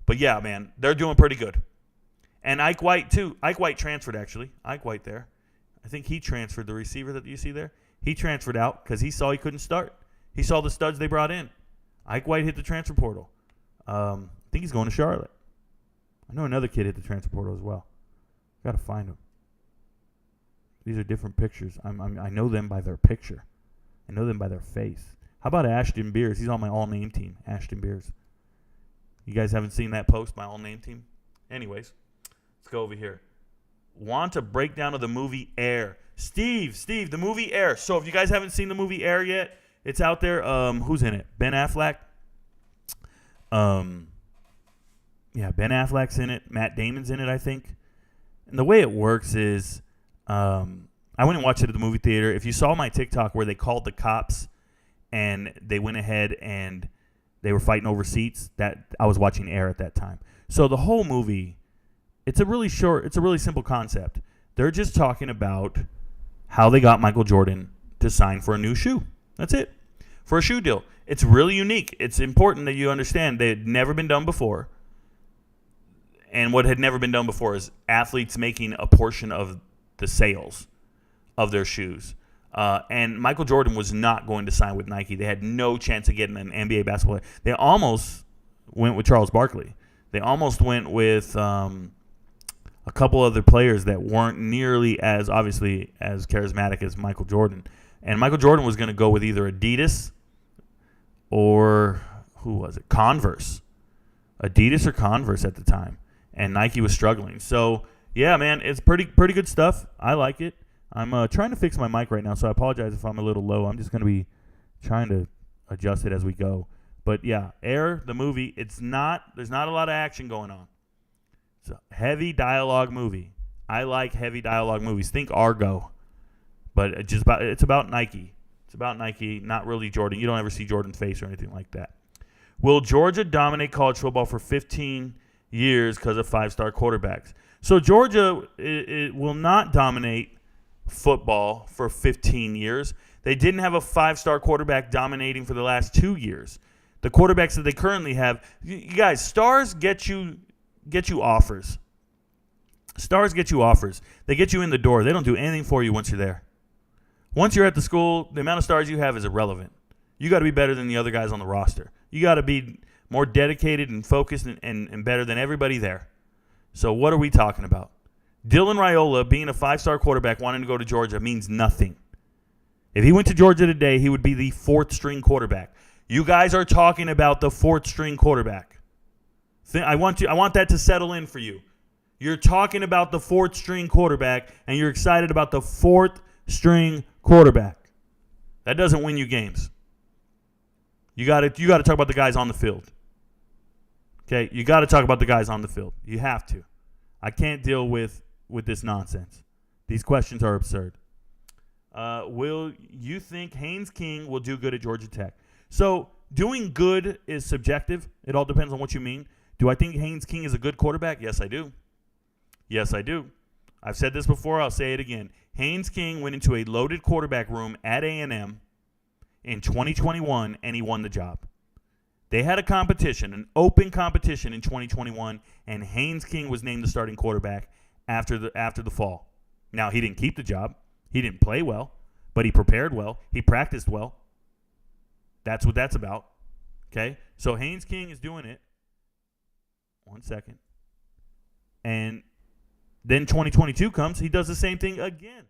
But yeah, man, they're doing pretty good. And Ike White, too. Ike White transferred, actually. Ike White there. I think he transferred, the receiver that you see there. He transferred out because he saw he couldn't start. He saw the studs they brought in. Ike White hit the transfer portal. I think he's going to Charlotte. I know another kid hit the transfer portal as well. Got to find him. These are different pictures. I know them by their picture. I know them by their face. How about Ashton Beers? He's on my all-name team, Ashton Beers. You guys haven't seen that post, my all-name team? Anyways, let's go over here. Want a breakdown of the movie Air. Steve, the movie Air. So if you guys haven't seen the movie Air yet, it's out there. Who's in it? Ben Affleck. Yeah, Ben Affleck's in it. Matt Damon's in it, I think. And the way it works is I went and watched it at the movie theater. If you saw my TikTok where they called the cops and they went ahead and they were fighting over seats, that I was watching Air at that time. So the whole movie, it's a really simple concept. They're just talking about how they got Michael Jordan to sign for a new shoe. That's it. For a shoe deal. It's really unique. It's important that you understand they had never been done before. And what had never been done before is athletes making a portion of the sales of their shoes. And Michael Jordan was not going to sign with Nike. They had no chance of getting an NBA basketball player. They almost went with Charles Barkley. They almost went with a couple other players that weren't nearly as, obviously, as charismatic as Michael Jordan. And Michael Jordan was going to go with either Adidas or, who was it? Converse. Adidas or Converse at the time. And Nike was struggling. So, yeah, man, it's pretty good stuff. I like it. I'm trying to fix my mic right now, so I apologize if I'm a little low. I'm just going to be trying to adjust it as we go. But, yeah, Air, the movie, there's not a lot of action going on. It's a heavy dialogue movie. I like heavy dialogue movies. Think Argo. But it's about Nike. It's about Nike, not really Jordan. You don't ever see Jordan's face or anything like that. Will Georgia dominate college football for 15 years because of five-star quarterbacks? So Georgia it will not dominate football for 15 years. They didn't have a five-star quarterback dominating for the last 2 years. The quarterbacks that they currently have, you guys, stars get you offers. Stars get you offers. They get you in the door. They don't do anything for you once you're there. Once you're at the school, the amount of stars you have is irrelevant. You got to be better than the other guys on the roster. You got to be more dedicated and focused and better than everybody there. So what are we talking about? Dylan Raiola being a five-star quarterback wanting to go to Georgia means nothing. If he went to Georgia today, he would be the fourth-string quarterback. You guys are talking about the fourth-string quarterback. I want that to settle in for you. You're talking about the fourth-string quarterback, and you're excited about the fourth-string quarterback. That doesn't win you games. You got to talk about the guys on the field. Okay, you got to talk about the guys on the field. You have to. I can't deal with this nonsense. These questions are absurd. Will you think Haynes King will do good at Georgia Tech? So doing good is subjective. It all depends on what you mean. Do I think Haynes King is a good quarterback? Yes, I do. Yes, I do. I've said this before. I'll say it again. Haynes King went into a loaded quarterback room at A&M in 2021, and he won the job. They had a competition, an open competition in 2021, and Haynes King was named the starting quarterback after the fall. Now, he didn't keep the job. He didn't play well, but he prepared well. He practiced well. That's what that's about. Okay? So Haynes King is doing it. 1 second. And then 2022 comes. He does the same thing again.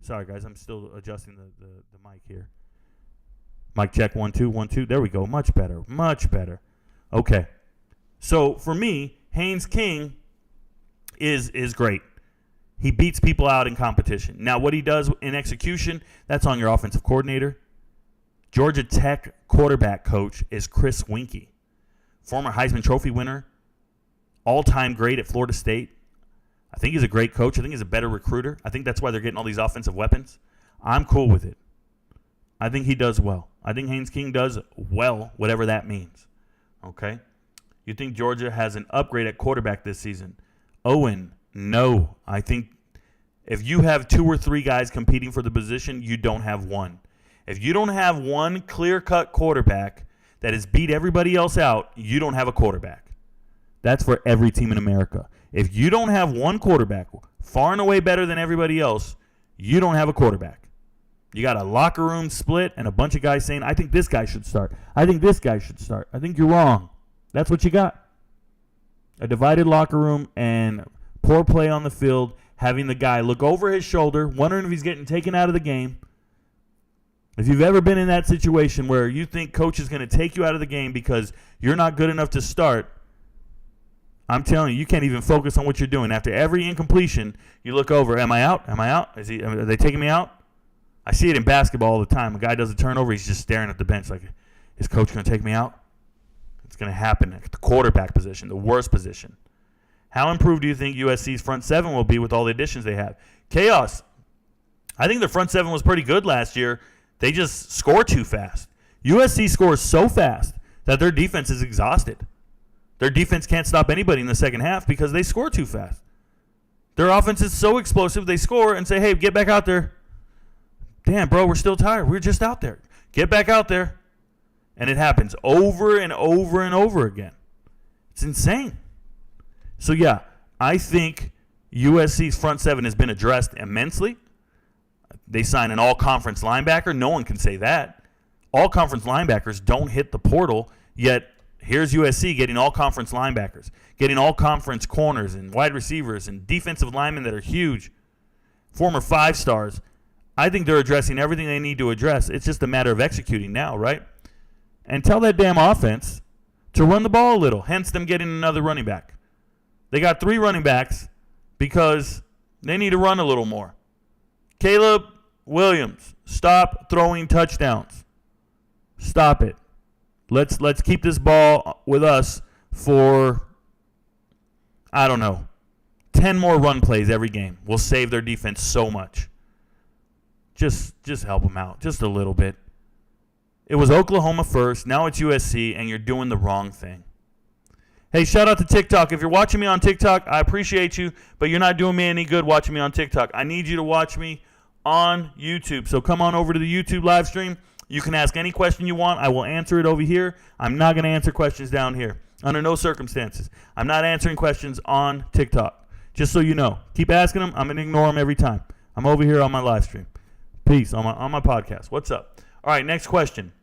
Sorry, guys. I'm still adjusting the mic here. Mic check, 1 2 1 2. There we go. Much better. Much better. Okay. So for me, Haynes King is great. He beats people out in competition. Now, what he does in execution, that's on your offensive coordinator. Georgia Tech quarterback coach is Chris Winkie, former Heisman Trophy winner, all-time great at Florida State. I think he's a great coach. I think he's a better recruiter. I think that's why they're getting all these offensive weapons. I'm cool with it. I think he does well. I think Haynes King does well, whatever that means. Okay? You think Georgia has an upgrade at quarterback this season? Owen, no. I think if you have 2 or 3 guys competing for the position, you don't have one. If you don't have one clear-cut quarterback that has beat everybody else out, you don't have a quarterback. That's for every team in America. If you don't have one quarterback far and away better than everybody else, you don't have a quarterback. You got a locker room split and a bunch of guys saying, I think this guy should start. I think this guy should start. I think you're wrong. That's what you got. A divided locker room and poor play on the field, having the guy look over his shoulder, wondering if he's getting taken out of the game. If you've ever been in that situation where you think coach is going to take you out of the game because you're not good enough to start, I'm telling you, you can't even focus on what you're doing. After every incompletion, you look over, am I out? Am I out? Are they taking me out? I see it in basketball all the time. A guy does a turnover, he's just staring at the bench like, is coach going to take me out? It's going to happen at the quarterback position, the worst position. How improved do you think USC's front seven will be with all the additions they have? Chaos. I think their front seven was pretty good last year. They just score too fast. USC scores so fast that their defense is exhausted. Their defense can't stop anybody in the second half because they score too fast. Their offense is so explosive, they score and say, hey, get back out there. Damn, bro, we're still tired. We're just out there. Get back out there. And it happens over and over and over again. It's insane. So, yeah, I think USC's front seven has been addressed immensely. They signed an all-conference linebacker. No one can say that. All-conference linebackers don't hit the portal, yet here's USC getting all-conference linebackers, getting all-conference corners and wide receivers and defensive linemen that are huge, former 5-stars. I think they're addressing everything they need to address. It's just a matter of executing now, right? And tell that damn offense to run the ball a little, hence them getting another running back. They got 3 running backs because they need to run a little more. Caleb Williams, stop throwing touchdowns. Stop it. Let's keep this ball with us for, I don't know, 10 more run plays every game. We'll save their defense so much. Just help them out just a little bit. It was Oklahoma first. Now it's USC, and you're doing the wrong thing. Hey, shout out to TikTok. If you're watching me on TikTok, I appreciate you, but you're not doing me any good watching me on TikTok. I need you to watch me on YouTube. So come on over to the YouTube live stream. You can ask any question you want. I will answer it over here. I'm not going to answer questions down here under no circumstances. I'm not answering questions on TikTok. Just so you know. Keep asking them. I'm going to ignore them every time. I'm over here on my live stream. Peace on my podcast. What's up? All right, next question.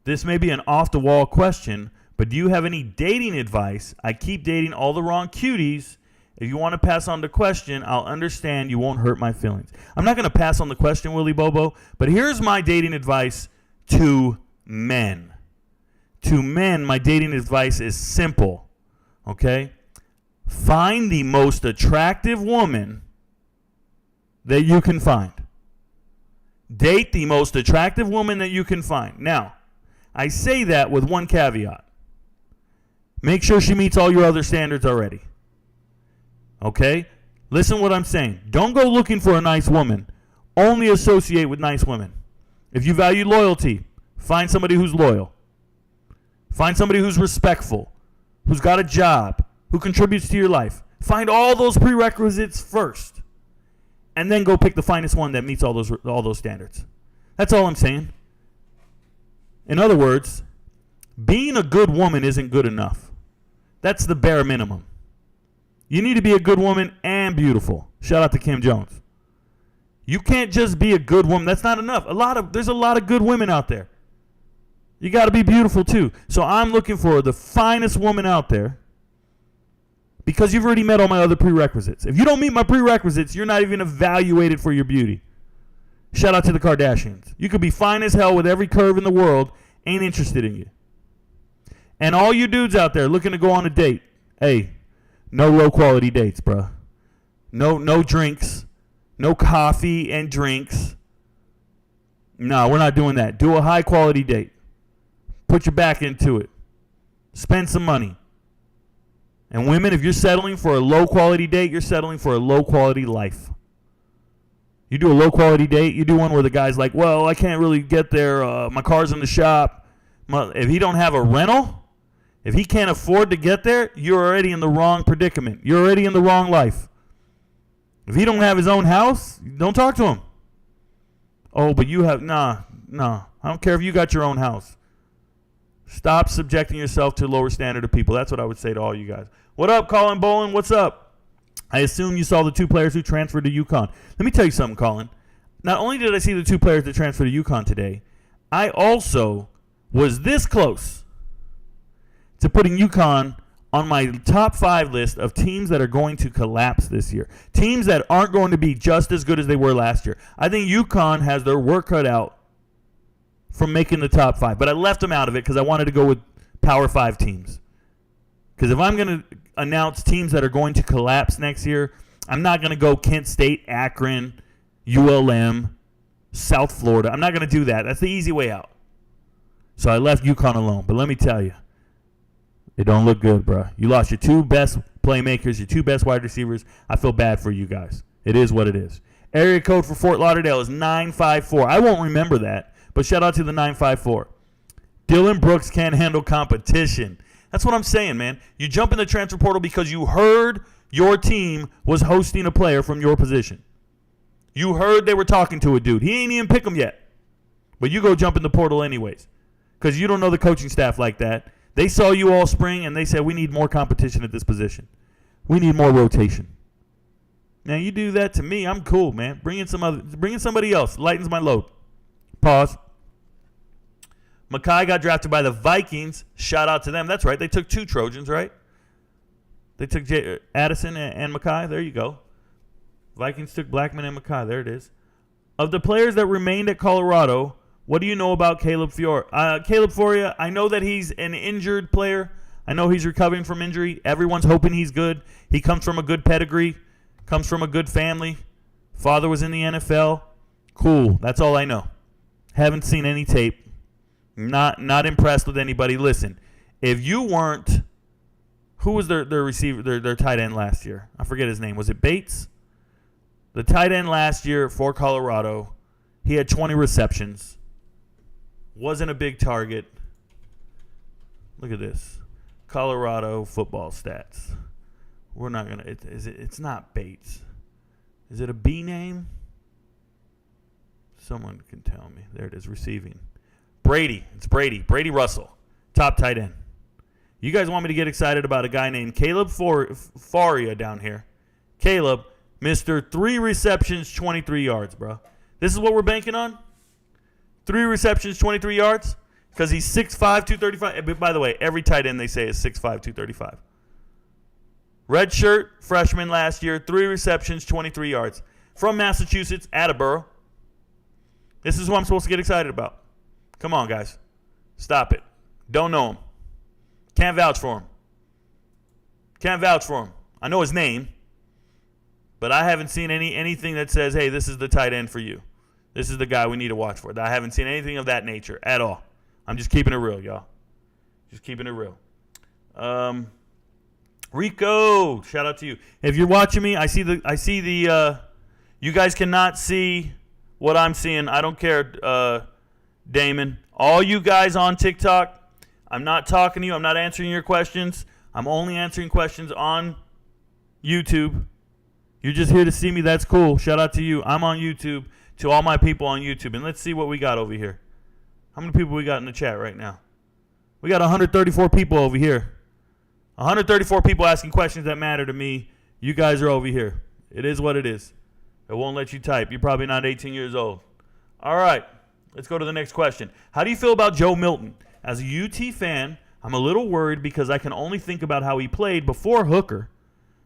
This may be an off-the-wall question, but do you have any dating advice? I keep dating all the wrong cuties. If you want to pass on the question, I'll understand. You won't hurt my feelings. I'm not going to pass on the question, Willie Bobo, but here's my dating advice to men. To men, my dating advice is simple, okay? Find the most attractive woman that you can find. Date the most attractive woman that you can find. Now, I say that with one caveat. Make sure she meets all your other standards already. Okay? Listen to what I'm saying. Don't go looking for a nice woman. Only associate with nice women. If you value loyalty, find somebody who's loyal. Find somebody who's respectful, who's got a job, who contributes to your life. Find all those prerequisites first. And then go pick the finest one that meets all those standards. That's all I'm saying. In other words, being a good woman isn't good enough. That's the bare minimum. You need to be a good woman and beautiful. Shout out to Kim Jones. You can't just be a good woman. That's not enough. There's a lot of good women out there. You got to be beautiful too. So I'm looking for the finest woman out there because you've already met all my other prerequisites. If you don't meet my prerequisites, you're not even evaluated for your beauty. Shout out to the Kardashians. You could be fine as hell with every curve in the world, ain't interested in you. And all you dudes out there looking to go on a date, hey, no low quality dates, bro. No drinks, no coffee and drinks. No, we're not doing that. Do a high quality date. Put your back into it. Spend some money. And women, if you're settling for a low quality date, you're settling for a low quality life. You do a low quality date, you do one where the guy's like, well, I can't really get there. My car's in the shop. If he don't have a rental, if he can't afford to get there, you're already in the wrong predicament. You're already in the wrong life. If he don't have his own house, don't talk to him. Oh, but you have, nah. I don't care if you got your own house. Stop subjecting yourself to a lower standard of people. That's what I would say to all you guys. What up, Colin Bolin? What's up? I assume you saw the 2 players who transferred to UConn. Let me tell you something, Colin. Not only did I see the 2 players that transferred to UConn today, I also was this close to putting UConn on my top 5 list of teams that are going to collapse this year. Teams that aren't going to be just as good as they were last year. I think UConn has their work cut out from making the top 5. But I left them out of it because I wanted to go with Power 5 teams. Because if I'm going to announce teams that are going to collapse next year, I'm not going to go Kent State, Akron, ULM, South Florida. I'm not going to do that. That's the easy way out. So I left UConn alone. But let me tell you, it don't look good, bro. You lost your 2 best playmakers, your 2 best wide receivers. I feel bad for you guys. It is what it is. Area code for Fort Lauderdale is 954. I won't remember that, but shout out to the 954. Dylan Brooks can't handle competition. That's what I'm saying, man. You jump in the transfer portal because you heard your team was hosting a player from your position. You heard they were talking to a dude. He ain't even pick him yet. But you go jump in the portal anyways because you don't know the coaching staff like that. They saw you all spring, and they said, we need more competition at this position. We need more rotation. Now, you do that to me, I'm cool, man. Bring in somebody else. Lightens my load. Pause. McCoy got drafted by the Vikings. Shout out to them. That's right. They took 2 Trojans, right? They took Addison and McCoy. There you go. Vikings took Blackman and McCoy. There it is. Of the players that remained at Colorado, what do you know about Caleb Fiore? Caleb Fiore, I know that he's an injured player. I know he's recovering from injury. Everyone's hoping he's good. He comes from a good pedigree, comes from a good family. Father was in the NFL. Cool. That's all I know. Haven't seen any tape. Not impressed with anybody. Listen, if you weren't, who was their receiver, their tight end last year? I forget his name. Was it Bates? The tight end last year for Colorado, he had 20 receptions. Wasn't a big target. Look at this. Colorado football stats. We're not going to, it's not Bates. Is it a B name? Someone can tell me. There it is, receiving. Brady. It's Brady. Brady Russell. Top tight end. You guys want me to get excited about a guy named Caleb Faria down here. Caleb, Mr. 3 receptions, 23 yards, bro. This is what we're banking on? 3 receptions, 23 yards? Because he's 6'5", 235. By the way, every tight end they say is 6'5", 235. Red shirt, freshman last year, 3 receptions, 23 yards. From Massachusetts, Attleboro. This is who I'm supposed to get excited about. Come on, guys. Stop it. Don't know him. Can't vouch for him. Can't vouch for him. I know his name, but I haven't seen anything that says, hey, this is the tight end for you. This is the guy we need to watch for. I haven't seen anything of that nature at all. I'm just keeping it real, y'all. Just keeping it real. Rico, shout out to you. If you're watching me, I see the you guys cannot see what I'm seeing. I don't care, Damon. All you guys on TikTok, I'm not talking to you. I'm not answering your questions. I'm only answering questions on YouTube. You're just here to see me. That's cool. Shout out to you. I'm on YouTube. To all my people on YouTube. And let's see what we got over here. How many people we got in the chat right now? We got 134 people over here. 134 people asking questions that matter to me. You guys are over here. It is what it is. It won't let you type. You're probably not 18 years old. All right. Let's go to the next question. How do you feel about Joe Milton? As a UT fan, I'm a little worried because I can only think about how he played before Hooker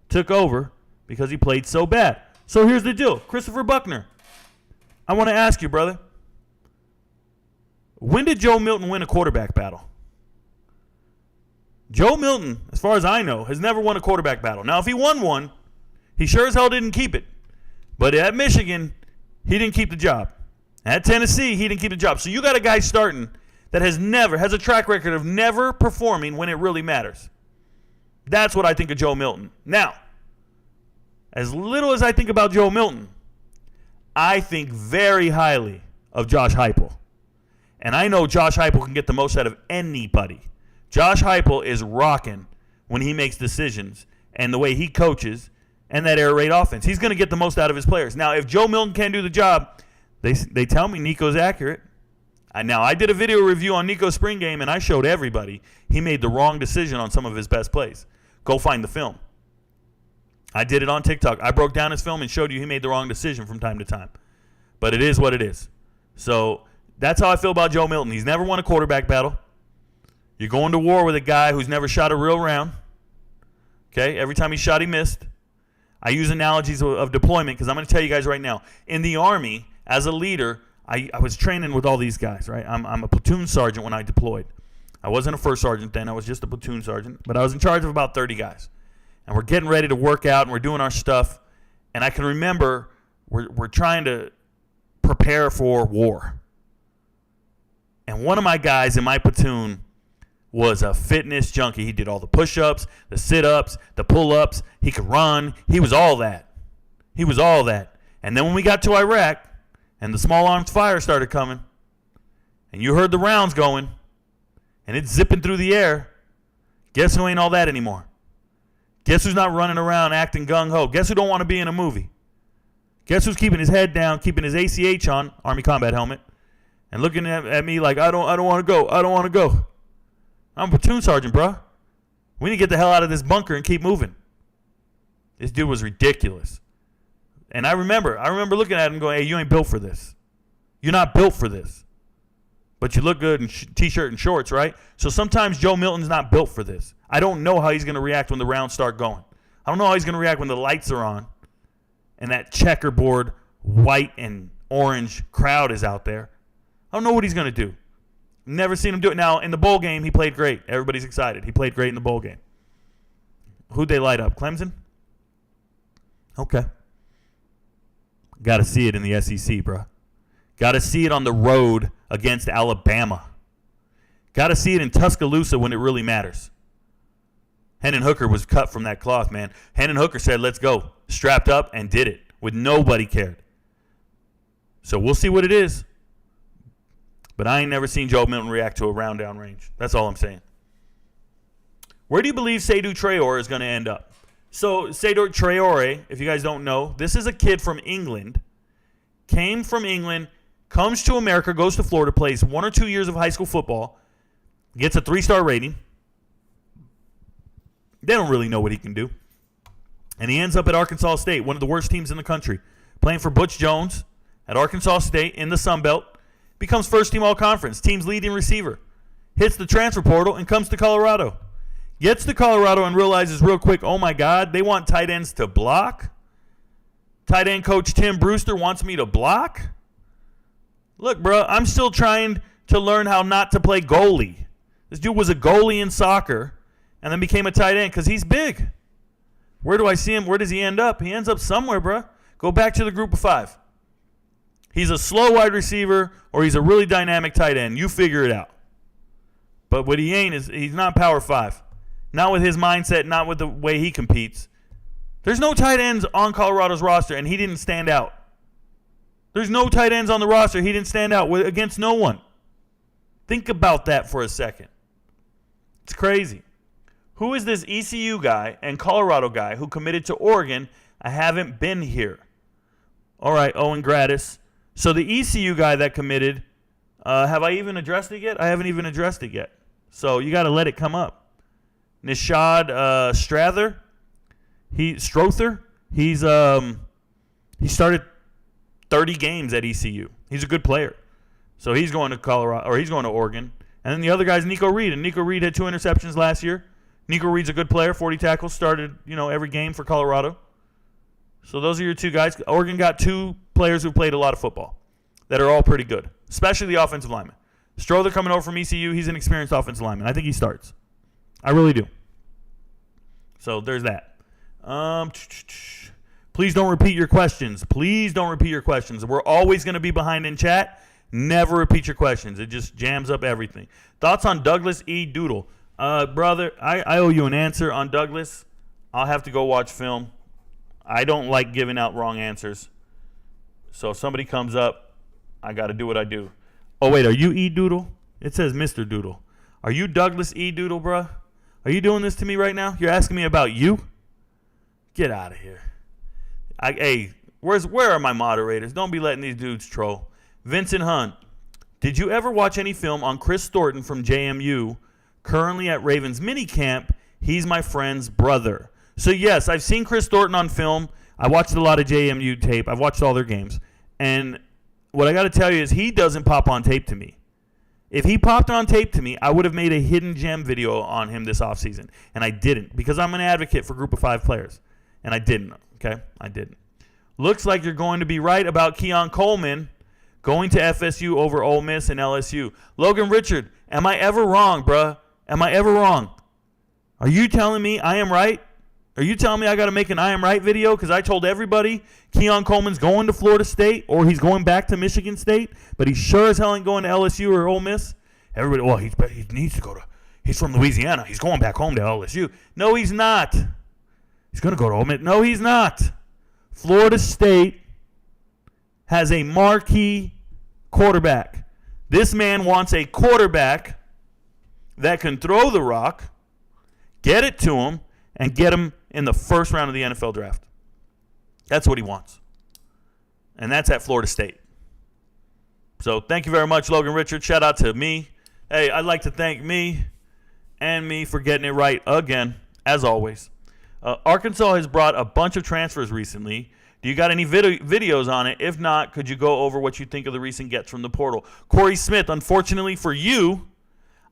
took over because he played so bad. So here's the deal. Christopher Buckner, I want to ask you, brother. When did Joe Milton win a quarterback battle? Joe Milton, as far as I know, has never won a quarterback battle. Now, if he won one, he sure as hell didn't keep it. But at Michigan, he didn't keep the job. At Tennessee, he didn't keep the job. So you got a guy starting that has a track record of never performing when it really matters. That's what I think of Joe Milton. Now, as little as I think about Joe Milton, I think very highly of Josh Heupel. And I know Josh Heupel can get the most out of anybody. Josh Heupel is rocking when he makes decisions and the way he coaches and that air raid offense. He's going to get the most out of his players. Now, if Joe Milton can't do the job, they tell me Nico's accurate. Now, I did a video review on Nico's spring game, and I showed everybody he made the wrong decision on some of his best plays. Go find the film. I did it on TikTok. I broke down his film and showed you he made the wrong decision from time to time. But it is what it is. So that's how I feel about Joe Milton. He's never won a quarterback battle. You're going to war with a guy who's never shot a real round. Okay? Every time he shot, he missed. I use analogies of deployment because I'm going to tell you guys right now. In the Army, as a leader, I was training with all these guys, right? I'm a platoon sergeant when I deployed. I wasn't a first sergeant then. I was just a platoon sergeant. But I was in charge of about 30 guys. And we're getting ready to work out, and we're doing our stuff. And I can remember we're trying to prepare for war. And one of my guys in my platoon was a fitness junkie. He did all the push-ups, the sit-ups, the pull-ups. He could run. He was all that. He was all that. And then when we got to Iraq and the small arms fire started coming and you heard the rounds going and it's zipping through the air, guess who ain't all that anymore? Guess who's not running around acting gung-ho? Guess who don't want to be in a movie? Guess who's keeping his head down, keeping his ACH on, Army Combat Helmet, and looking at me like, I don't want to go. I don't want to go. I'm a platoon sergeant, bro. We need to get the hell out of this bunker and keep moving. This dude was ridiculous. And I remember looking at him going, hey, you ain't built for this. You're not built for this. But you look good in T-shirt and shorts, right? So sometimes Joe Milton's not built for this. I don't know how he's going to react when the rounds start going. I don't know how he's going to react when the lights are on and that checkerboard white and orange crowd is out there. I don't know what he's going to do. Never seen him do it. Now, in the bowl game, he played great. Everybody's excited. He played great in the bowl game. Who'd they light up? Clemson? Okay. Got to see it in the SEC, bro. Got to see it on the road against Alabama. Got to see it in Tuscaloosa when it really matters. Hendon Hooker was cut from that cloth, man. Hendon Hooker said, let's go. Strapped up and did it with nobody cared. So we'll see what it is. But I ain't never seen Joe Milton react to a round down range. That's all I'm saying. Where do you believe Seydou Traore is going to end up? So Seydou Traore, if you guys don't know, this is a kid from England. Came from England, comes to America, goes to Florida, plays 1 or 2 years of high school football, gets a 3-star rating. They don't really know what he can do. And he ends up at Arkansas State, one of the worst teams in the country, playing for Butch Jones at Arkansas State in the Sun Belt. Becomes first-team all-conference, team's leading receiver. Hits the transfer portal and comes to Colorado. Gets to Colorado and realizes real quick, oh, my God, they want tight ends to block? Tight end coach Tim Brewster wants me to block? Look, bro, I'm still trying to learn how not to play goalie. This dude was a goalie in soccer and then became a tight end because he's big. Where do I see him? Where does he end up? He ends up somewhere, bro. Go back to the group of 5. He's a slow wide receiver or he's a really dynamic tight end. You figure it out. But what he ain't is he's not power 5. Not with his mindset, not with the way he competes. There's no tight ends on Colorado's roster, and he didn't stand out. There's no tight ends on the roster. He didn't stand out against no one. Think about that for a second. It's crazy. Who is this ECU guy and Colorado guy who committed to Oregon? I haven't been here. All right, Owen Gratis. So the ECU guy that committed, have I even addressed it yet? I haven't even addressed it yet. So you got to let it come up. Nishad Strother, he started 30 games at ECU. He's a good player. So he's going to Colorado, or he's going to Oregon. And then the other guy's Nico Reed, and Nico Reed had 2 interceptions last year. Nico Reed's a good player, 40 tackles, started, every game for Colorado. So those are your 2 guys. Oregon got 2 players who played a lot of football that are all pretty good, especially the offensive lineman. Strother coming over from ECU, he's an experienced offensive lineman. I think he starts. I really do. So there's that. Please don't repeat your questions. Please don't repeat your questions. We're always going to be behind in chat. Never repeat your questions. It just jams up everything. Thoughts on Douglas E. Doodle? Brother, I owe you an answer on Douglas. I'll have to go watch film. I don't like giving out wrong answers. So if somebody comes up, I got to do what I do. Oh, wait, are you E. Doodle? It says Mr. Doodle. Are you Douglas E. Doodle, bruh? Are you doing this to me right now? You're asking me about you? Get out of here. Hey, where are my moderators? Don't be letting these dudes troll. Vincent Hunt, did you ever watch any film on Chris Thornton from JMU, currently at Ravens minicamp? He's my friend's brother. So, yes, I've seen Chris Thornton on film. I watched a lot of JMU tape. I've watched all their games. And what I got to tell you is he doesn't pop on tape to me. If he popped on tape to me, I would have made a hidden gem video on him this offseason. And I didn't because I'm an advocate for group of 5 players. And I didn't, okay? I didn't. Looks like you're going to be right about Keon Coleman going to FSU over Ole Miss and LSU. Logan Richard, am I ever wrong, bruh? Am I ever wrong? Are you telling me I am right? Are you telling me I got to make an I am right video because I told everybody Keon Coleman's going to Florida State or he's going back to Michigan State, but he sure as hell ain't going to LSU or Ole Miss? Everybody, well, he needs to go to – he's from Louisiana. He's going back home to LSU. No, he's not. He's going to go to Ole Miss. No, he's not. Florida State has a marquee quarterback. This man wants a quarterback that can throw the rock, get it to him, and get him in the first round of the NFL draft. That's what he wants. And that's at Florida State. So thank you very much, Logan Richard. Shout out to me. Hey, I'd like to thank me. and me for getting it right again, as always. Arkansas has brought a bunch of transfers recently. Do you got any videos on it? If not, could you go over what you think of the recent gets from the portal? Corey Smith, unfortunately for you,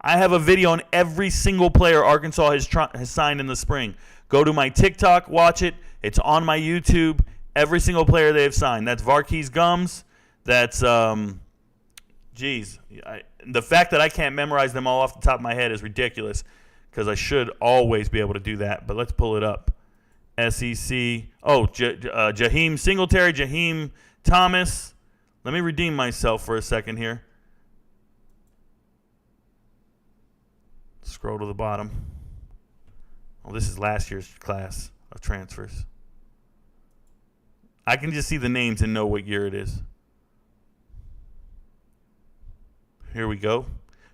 I have a video on every single player Arkansas has signed in the spring. Go to my TikTok, watch it. It's on my YouTube. Every single player they have signed. That's Varkey's Gums. That's, the fact that I can't memorize them all off the top of my head is ridiculous because I should always be able to do that. But let's pull it up. SEC. Oh, Jaheim Singletary, Jaheim Thomas. Let me redeem myself for a second here. Scroll to the bottom. Oh, this is last year's class of transfers. I can just see the names and know what year it is. Here we go.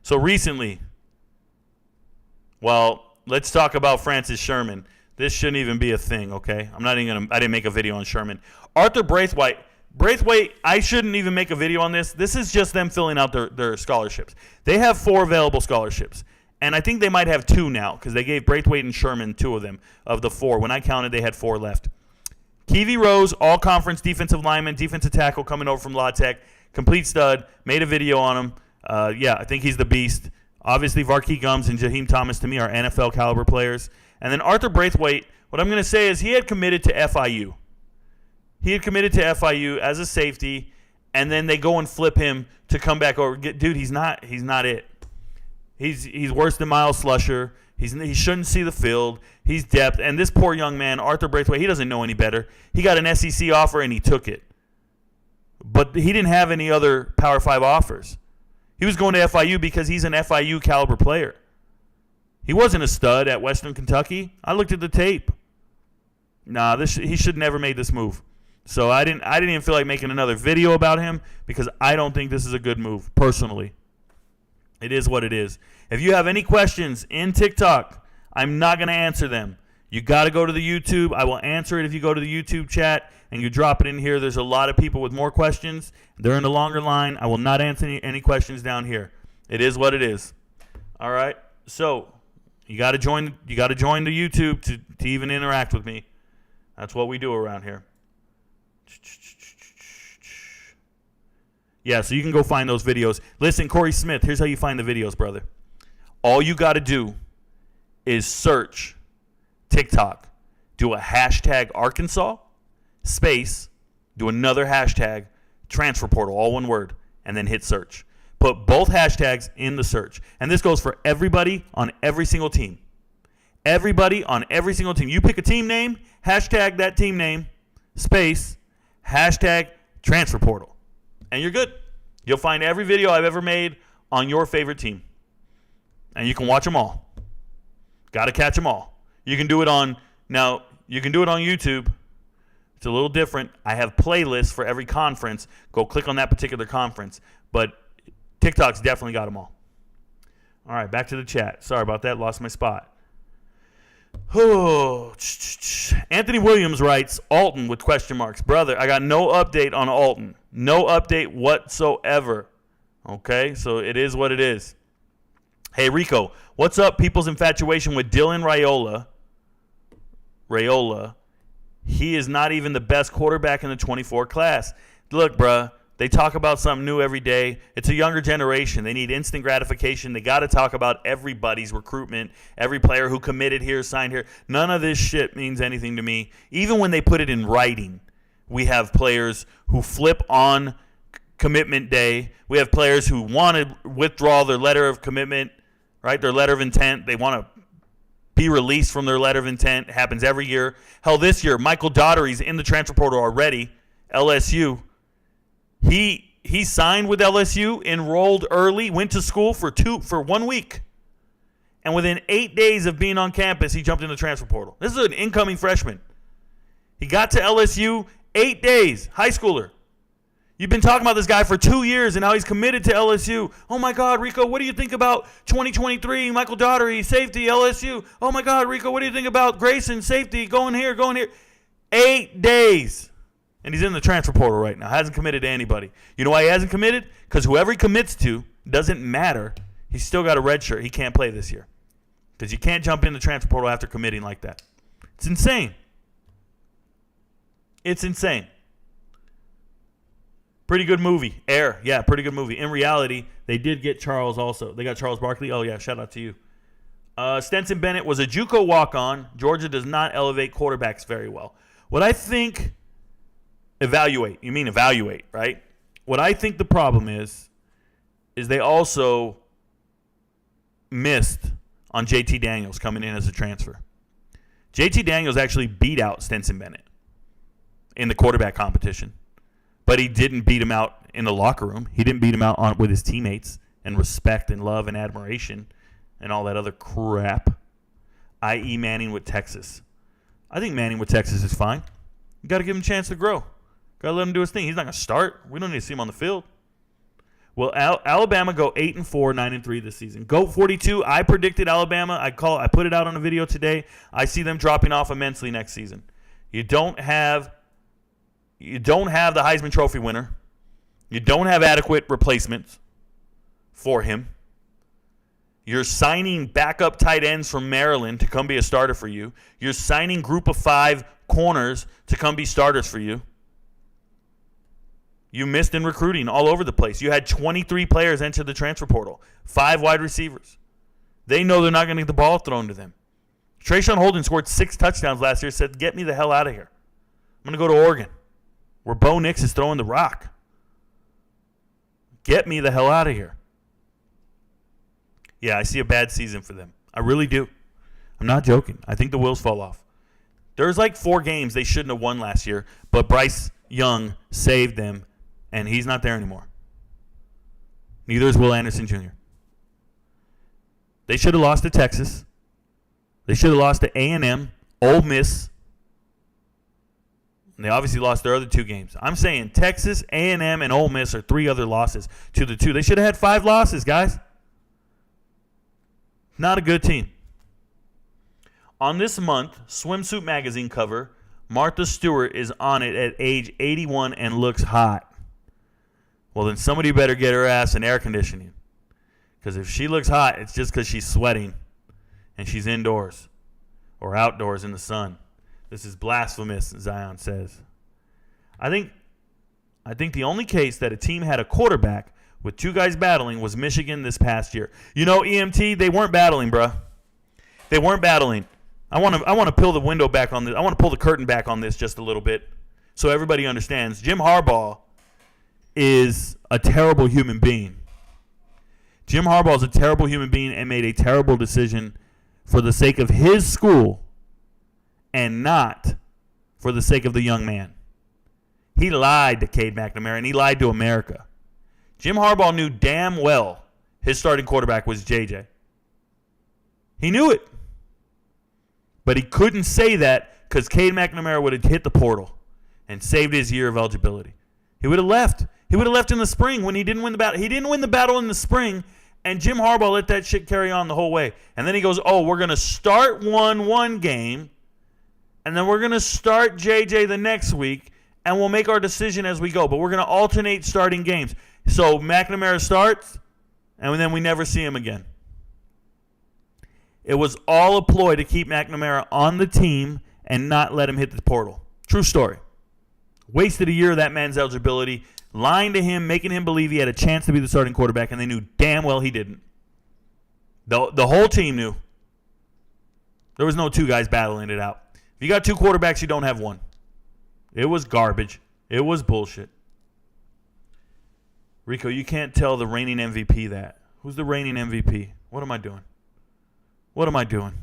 So recently, well, let's talk about Francis Sherman. This shouldn't even be a thing, okay? I didn't make a video on Sherman. Arthur Braithwaite, I shouldn't even make a video on this. This is just them filling out their scholarships. They have 4 available scholarships. And I think they might have 2 now because they gave Braithwaite and Sherman 2 of them of the 4. When I counted, they had 4 left. Keevy Rose, all-conference defensive lineman, defensive tackle coming over from La Tech. Complete stud. Made a video on him. I think he's the beast. Obviously, Varkey Gums and Jaheim Thomas, to me, are NFL caliber players. And then Arthur Braithwaite, what I'm going to say is he had committed to FIU. He had committed to FIU as a safety, and then they go and flip him to come back over. Dude, he's not it. He's worse than Miles Slusher. He shouldn't see the field. He's depth. And this poor young man, Arthur Braithwaite, he doesn't know any better. He got an SEC offer, and he took it. But he didn't have any other Power 5 offers. He was going to FIU because he's an FIU caliber player. He wasn't a stud at Western Kentucky. I looked at the tape. He should never made this move. So I didn't even feel like making another video about him because I don't think this is a good move, personally. It is what it is. If you have any questions in TikTok, I'm not going to answer them. You got to go to the YouTube. I will answer it if you go to the YouTube chat and you drop it in here. There's a lot of people with more questions. They're in the longer line. I will not answer any questions down here. It is what it is. All right. So you got to join the YouTube to even interact with me. That's what we do around here. Yeah, so you can go find those videos. Listen, Corey Smith, here's how you find the videos, brother. All you got to do is search TikTok. Do a hashtag Arkansas, space, do another hashtag, transfer portal, all one word, and then hit search. Put both hashtags in the search. And this goes for everybody on every single team. Everybody on every single team. You pick a team name, hashtag that team name, space, hashtag transfer portal. And you're good. You'll find every video I've ever made on your favorite team. And you can watch them all. Got to catch them all. You can do it on YouTube. It's a little different. I have playlists for every conference. Go click on that particular conference. But TikTok's definitely got them all. All right, back to the chat. Sorry about that. Lost my spot. Oh, Anthony Williams writes, Alton with question marks. Brother, I got no update on Alton. No update whatsoever. Okay, so it is what it is. Hey, Rico, what's up? People's infatuation with Dylan Raiola. He is not even the best quarterback in the 24 class. Look, bruh, they talk about something new every day. It's a younger generation. They need instant gratification. They got to talk about everybody's recruitment, every player who committed here, signed here. None of this shit means anything to me. Even when they put it in writing, we have players who flip on commitment day. We have players who want to withdraw their letter of commitment, right? Their letter of intent. They want to be released from their letter of intent. It happens every year. Hell, this year, Michael Daugherty's in the transfer portal already. LSU. He signed with LSU, enrolled early, went to school for 1 week. And within 8 days of being on campus, he jumped in the transfer portal. This is an incoming freshman. He got to LSU 8 days, high schooler. You've been talking about this guy for 2 years, and now he's committed to LSU. Oh, my God, Rico, what do you think about 2023, Michael Daugherty, safety, LSU? Oh, my God, Rico, what do you think about Grayson, safety, going here? 8 days. And he's in the transfer portal right now. Hasn't committed to anybody. You know why he hasn't committed? Because whoever he commits to doesn't matter. He's still got a red shirt. He can't play this year. Because you can't jump in the transfer portal after committing like that. It's insane. It's insane. Pretty good movie. Air. Yeah, pretty good movie. In reality, they did get Charles also. They got Charles Barkley. Oh, yeah, shout out to you. Stetson Bennett was a JUCO walk-on. Georgia does not elevate quarterbacks very well. What I think, evaluate, right? What I think the problem is they also missed on JT Daniels coming in as a transfer. JT Daniels actually beat out Stetson Bennett in the quarterback competition. But he didn't beat him out in the locker room. He didn't beat him out with his teammates and respect and love and admiration and all that other crap, i.e. Manning with Texas. I think Manning with Texas is fine. You got to give him a chance to grow. Got to let him do his thing. He's not going to start. We don't need to see him on the field. Well, Alabama go 8-4, 9-3 this season. GOAT 42. I predicted Alabama. I put it out on a video today. I see them dropping off immensely next season. You don't have the Heisman Trophy winner. You don't have adequate replacements for him. You're signing backup tight ends from Maryland to come be a starter for you. You're signing group of 5 corners to come be starters for you. You missed in recruiting all over the place. You had 23 players enter the transfer portal, 5 wide receivers. They know they're not going to get the ball thrown to them. Trayshawn Holden scored 6 touchdowns last year, said, get me the hell out of here. I'm going to go to Oregon, where Bo Nix is throwing the rock. Get me the hell out of here. Yeah, I see a bad season for them. I really do. I'm not joking. I think the wheels fall off. There's like 4 games they shouldn't have won last year, but Bryce Young saved them, and he's not there anymore. Neither is Will Anderson Jr. They should have lost to Texas. They should have lost to A&M, Ole Miss. And they obviously lost their other 2 games. I'm saying Texas, A&M, and Ole Miss are 3 other losses to the 2. They should have had 5 losses, guys. Not a good team. On this month, Swimsuit Magazine cover, Martha Stewart is on it at age 81 and looks hot. Well, then somebody better get her ass in air conditioning. Because if she looks hot, it's just because she's sweating and she's indoors or outdoors in the sun. This is blasphemous, Zion says. I think the only case that a team had a quarterback with 2 guys battling was Michigan this past year. You know, EMT, they weren't battling, bruh. They weren't battling. I want to pull the window back on this. I want to pull the curtain back on this just a little bit so everybody understands. Jim Harbaugh is a terrible human being. Jim Harbaugh is a terrible human being and made a terrible decision for the sake of his school and not for the sake of the young man. He lied to Cade McNamara and he lied to America. Jim Harbaugh knew damn well his starting quarterback was JJ. He knew it. But he couldn't say that because Cade McNamara would have hit the portal and saved his year of eligibility. He would have left. He would have left in the spring when he didn't win the battle. He didn't win the battle in the spring, and Jim Harbaugh let that shit carry on the whole way. And then he goes, we're going to start one game, and then we're going to start JJ the next week, and we'll make our decision as we go. But we're going to alternate starting games. So McNamara starts, and then we never see him again. It was all a ploy to keep McNamara on the team and not let him hit the portal. True story. Wasted a year of that man's eligibility, lying to him, making him believe he had a chance to be the starting quarterback, and they knew damn well he didn't. The whole team knew. There was no 2 guys battling it out. If you got 2 quarterbacks, you don't have 1. It was garbage. It was bullshit. Rico, you can't tell the reigning MVP that. Who's the reigning MVP? What am I doing? What am I doing?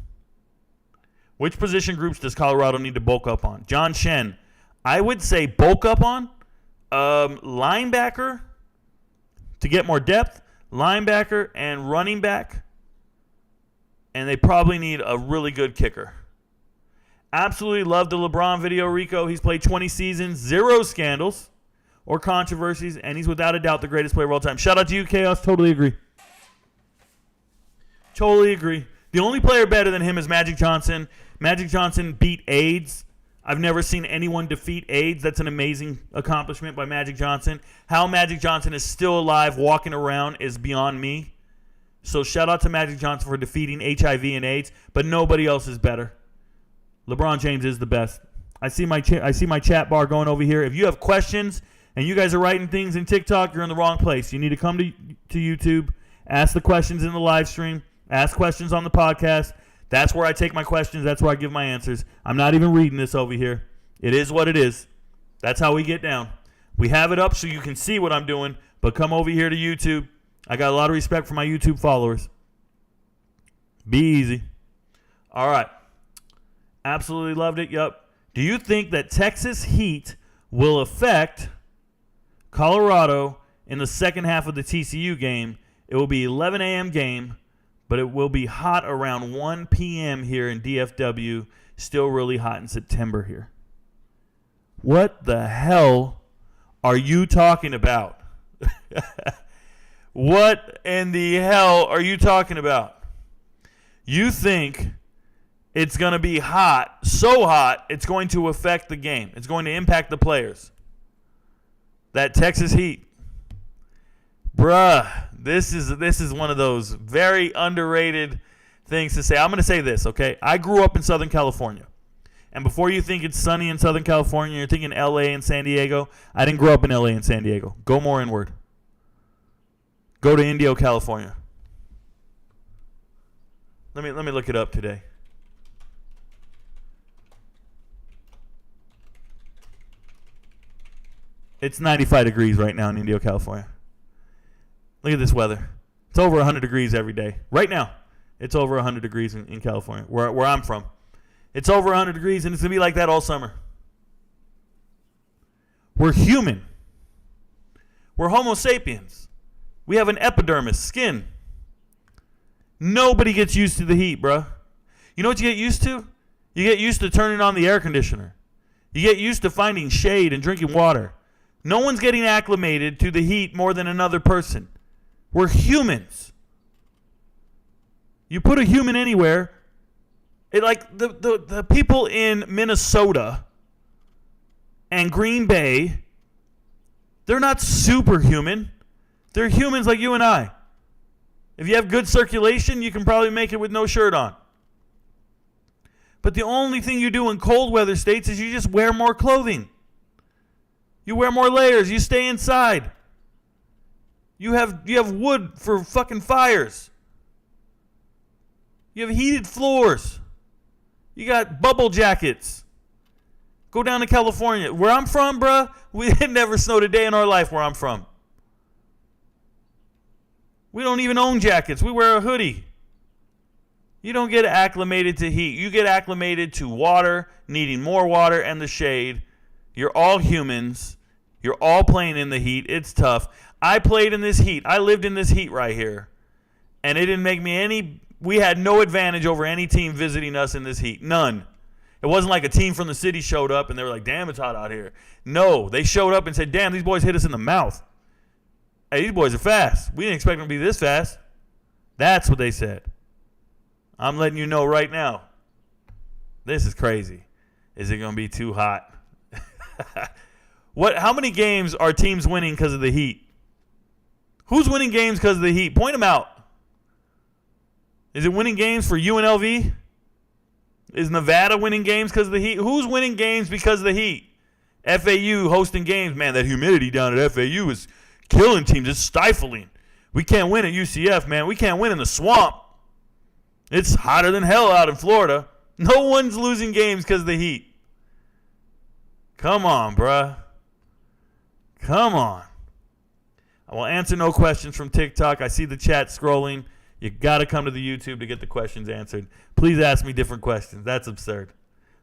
Which position groups does Colorado need to bulk up on? John Shen, I would say bulk up on linebacker to get more depth, linebacker and running back, and they probably need a really good kicker. Absolutely love the LeBron video, Rico. He's played 20 seasons, 0 scandals or controversies, and he's without a doubt the greatest player of all time. Shout out to you, Chaos. Totally agree. Totally agree. The only player better than him is Magic Johnson. Magic Johnson beat AIDS. I've never seen anyone defeat AIDS. That's an amazing accomplishment by Magic Johnson. How Magic Johnson is still alive walking around is beyond me. So shout out to Magic Johnson for defeating HIV and AIDS, but nobody else is better. LeBron James is the best. I see my chat bar going over here. If you have questions and you guys are writing things in TikTok, you're in the wrong place. You need to come to YouTube, ask the questions in the live stream, ask questions on the podcast. That's where I take my questions. That's where I give my answers. I'm not even reading this over here. It is what it is. That's how we get down. We have it up so you can see what I'm doing, but come over here to YouTube. I got a lot of respect for my YouTube followers. Be easy. All right. Absolutely loved it. Yep. Do you think that Texas heat will affect Colorado in the second half of the TCU game? It will be 11 a.m. game, but it will be hot around 1 p.m. here in DFW. Still really hot in September here. What the hell are you talking about? What in the hell are you talking about? You think it's going to be hot, so hot, it's going to affect the game. It's going to impact the players. That Texas heat. Bruh, this is one of those very underrated things to say. I'm going to say this, okay? I grew up in Southern California. And before you think it's sunny in Southern California, you're thinking L.A. and San Diego. I didn't grow up in L.A. and San Diego. Go more inward. Go to Indio, California. Let me look it up today. It's 95 degrees right now in Indio, California. Look at this weather. It's over 100 degrees every day. Right now, it's over 100 degrees in California, where I'm from. It's over 100 degrees, and it's going to be like that all summer. We're human. We're Homo sapiens. We have an epidermis, skin. Nobody gets used to the heat, bruh. You know what you get used to? You get used to turning on the air conditioner. You get used to finding shade and drinking water. No one's getting acclimated to the heat more than another person. We're humans. You put a human anywhere, the people in Minnesota and Green Bay, they're not superhuman. They're humans like you and I. If you have good circulation, you can probably make it with no shirt on. But the only thing you do in cold weather states is you just wear more clothing. You wear more layers. You stay inside. You have wood for fucking fires. You have heated floors. You got bubble jackets. Go down to California. Where I'm from, bruh, it never snowed a day in our life where I'm from. We don't even own jackets. We wear a hoodie. You don't get acclimated to heat. You get acclimated to water, needing more water and the shade. You're all humans. You're all playing in the heat. It's tough. I played in this heat. I lived in this heat right here. And it didn't make me any... We had no advantage over any team visiting us in this heat. None. It wasn't like a team from the city showed up and they were like, damn, it's hot out here. No, they showed up and said, damn, these boys hit us in the mouth. Hey, these boys are fast. We didn't expect them to be this fast. That's what they said. I'm letting you know right now. This is crazy. Is it going to be too hot? How many games are teams winning because of the heat? Who's winning games because of the heat? Point them out. Is it winning games for UNLV? Is Nevada winning games because of the heat? Who's winning games because of the heat? FAU hosting games. Man, that humidity down at FAU is killing teams. It's stifling. We can't win at UCF, man. We can't win in the swamp. It's hotter than hell out in Florida. No one's losing games because of the heat. Come on, bruh. Come on. I will answer no questions from TikTok. I see the chat scrolling. You got to come to the YouTube to get the questions answered. Please ask me different questions. That's absurd.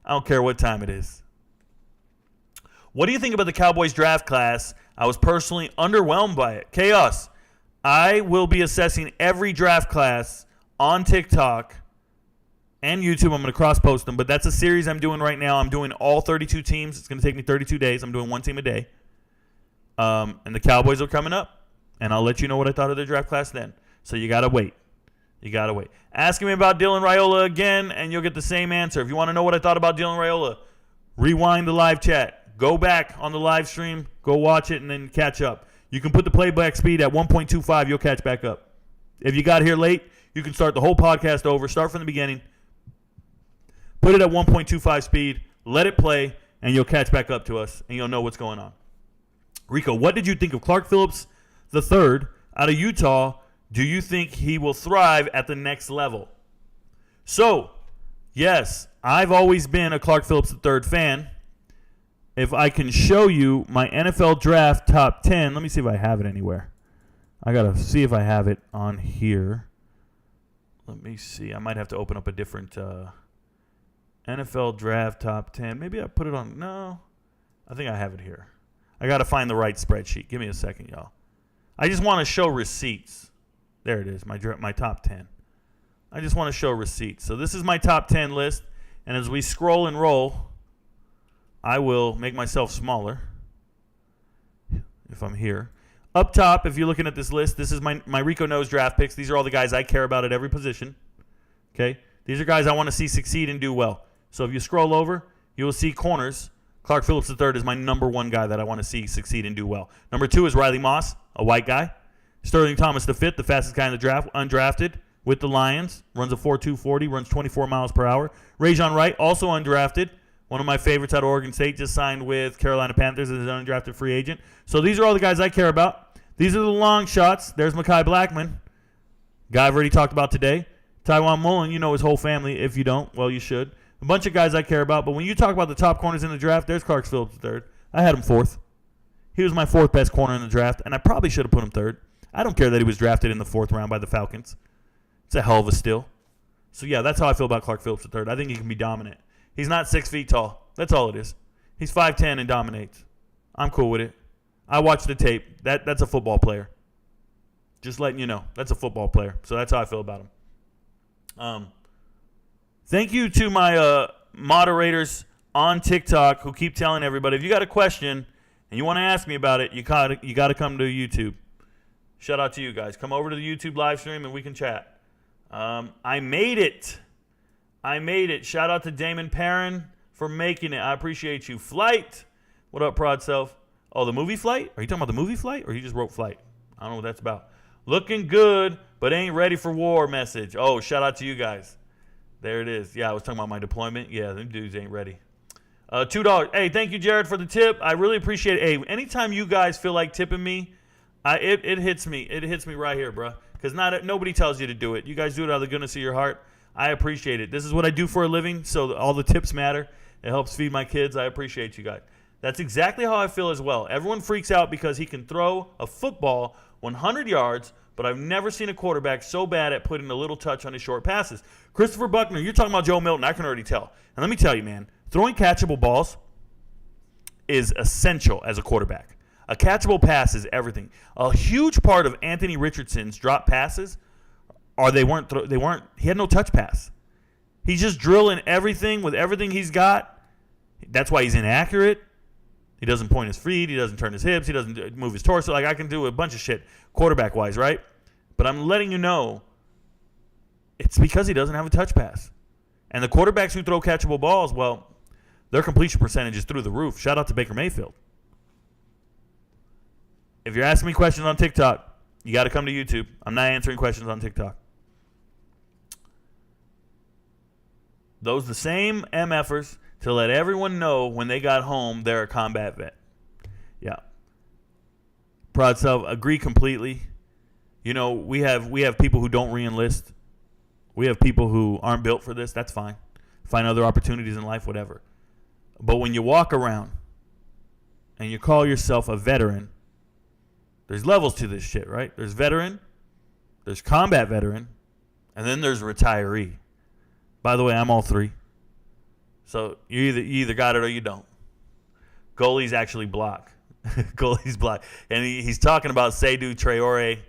I don't care what time it is. What do you think about the Cowboys draft class? I was personally underwhelmed by it. Chaos. I will be assessing every draft class on TikTok and YouTube. I'm going to cross-post them, but that's a series I'm doing right now. I'm doing all 32 teams. It's going to take me 32 days. I'm doing one team a day. And the Cowboys are coming up, and I'll let you know what I thought of the draft class then. So you got to wait. You got to wait. Ask me about Dylan Raiola again, and you'll get the same answer. If you want to know what I thought about Dylan Raiola, rewind the live chat. Go back on the live stream. Go watch it, and then catch up. You can put the playback speed at 1.25. You'll catch back up. If you got here late, you can start the whole podcast over, start from the beginning, put it at 1.25 speed, let it play, and you'll catch back up to us, and you'll know what's going on. Rico, what did you think of Clark Phillips III out of Utah? Do you think he will thrive at the next level? So, yes, I've always been a Clark Phillips III fan. If I can show you my NFL draft top 10, let me see if I have it anywhere. I got to see if I have it on here. Let me see. I might have to open up a different NFL draft top 10. Maybe I put it on. No, I think I have it here. I got to find the right spreadsheet. Give me a second, y'all. I just want to show receipts. There it is, my top 10. I just want to show receipts. So this is my top 10 list. And as we scroll and roll, I will make myself smaller if I'm here. Up top, if you're looking at this list, this is my Rico Knows draft picks. These are all the guys I care about at every position. Okay? These are guys I want to see succeed and do well. So if you scroll over, you will see corners. Clark Phillips III is my number one guy that I want to see succeed and do well. Number 2 is Riley Moss, a white guy. Sterling Thomas V, the fastest guy in the draft, undrafted with the Lions. Runs a 4.2 40, runs 24 miles per hour. Rajon Wright, also undrafted. One of my favorites out of Oregon State, just signed with Carolina Panthers as an undrafted free agent. So these are all the guys I care about. These are the long shots. There's Mekhi Blackman, guy I've already talked about today. Tywan Mullen, you know his whole family. If you don't, well, you should. A bunch of guys I care about. But when you talk about the top corners in the draft, there's Clark Phillips III. I had him 4th. He was my 4th best corner in the draft, and I probably should have put him 3rd. I don't care that he was drafted in the 4th round by the Falcons. It's a hell of a steal. So, yeah, that's how I feel about Clark Phillips III. I think he can be dominant. He's not 6 feet tall. That's all it is. He's 5'10" and dominates. I'm cool with it. I watched the tape. That's a football player. Just letting you know. That's a football player. So that's how I feel about him. Thank you to my moderators on TikTok who keep telling everybody, if you got a question and you want to ask me about it, you got to come to YouTube. Shout out to you guys. Come over to the YouTube live stream and we can chat. I made it. Shout out to Damon Perrin for making it. I appreciate you. Flight. What up, Prod Self? Oh, the movie Flight? Are you talking about the movie Flight or you just wrote Flight? I don't know what that's about. Looking good, but ain't ready for war message. Oh, shout out to you guys. There it is. Yeah, I was talking about my deployment. Yeah, them dudes ain't ready. $2. Hey, thank you, Jared, for the tip. I really appreciate it. Hey, anytime you guys feel like tipping me, it hits me. It hits me right here, bro. Because nobody tells you to do it. You guys do it out of the goodness of your heart. I appreciate it. This is what I do for a living, so all the tips matter. It helps feed my kids. I appreciate you guys. That's exactly how I feel as well. Everyone freaks out because he can throw a football 100 yards, but I've never seen a quarterback so bad at putting a little touch on his short passes. Christopher Buckner, you're talking about Joe Milton. I can already tell. And let me tell you, man, throwing catchable balls is essential as a quarterback. A catchable pass is everything. A huge part of Anthony Richardson's drop passes are he had no touch pass. He's just drilling everything with everything he's got. That's why he's inaccurate. He doesn't point his feet. He doesn't turn his hips. He doesn't move his torso. Like, I can do a bunch of shit quarterback-wise, right? But I'm letting you know it's because he doesn't have a touch pass. And the quarterbacks who throw catchable balls, well, their completion percentage is through the roof. Shout out to Baker Mayfield. If you're asking me questions on TikTok, you got to come to YouTube. I'm not answering questions on TikTok. Those the same MFers to let everyone know when they got home they're a combat vet. Yeah. Proud self, agree completely. You know, we have people who don't re-enlist. We have people who aren't built for this. That's fine. Find other opportunities in life, whatever. But when you walk around and you call yourself a veteran, there's levels to this shit, right? There's veteran, there's combat veteran, and then there's retiree. By the way, I'm all three. So you either got it or you don't. Goalies actually block. Goalies block. And he's talking about Seydou Traoré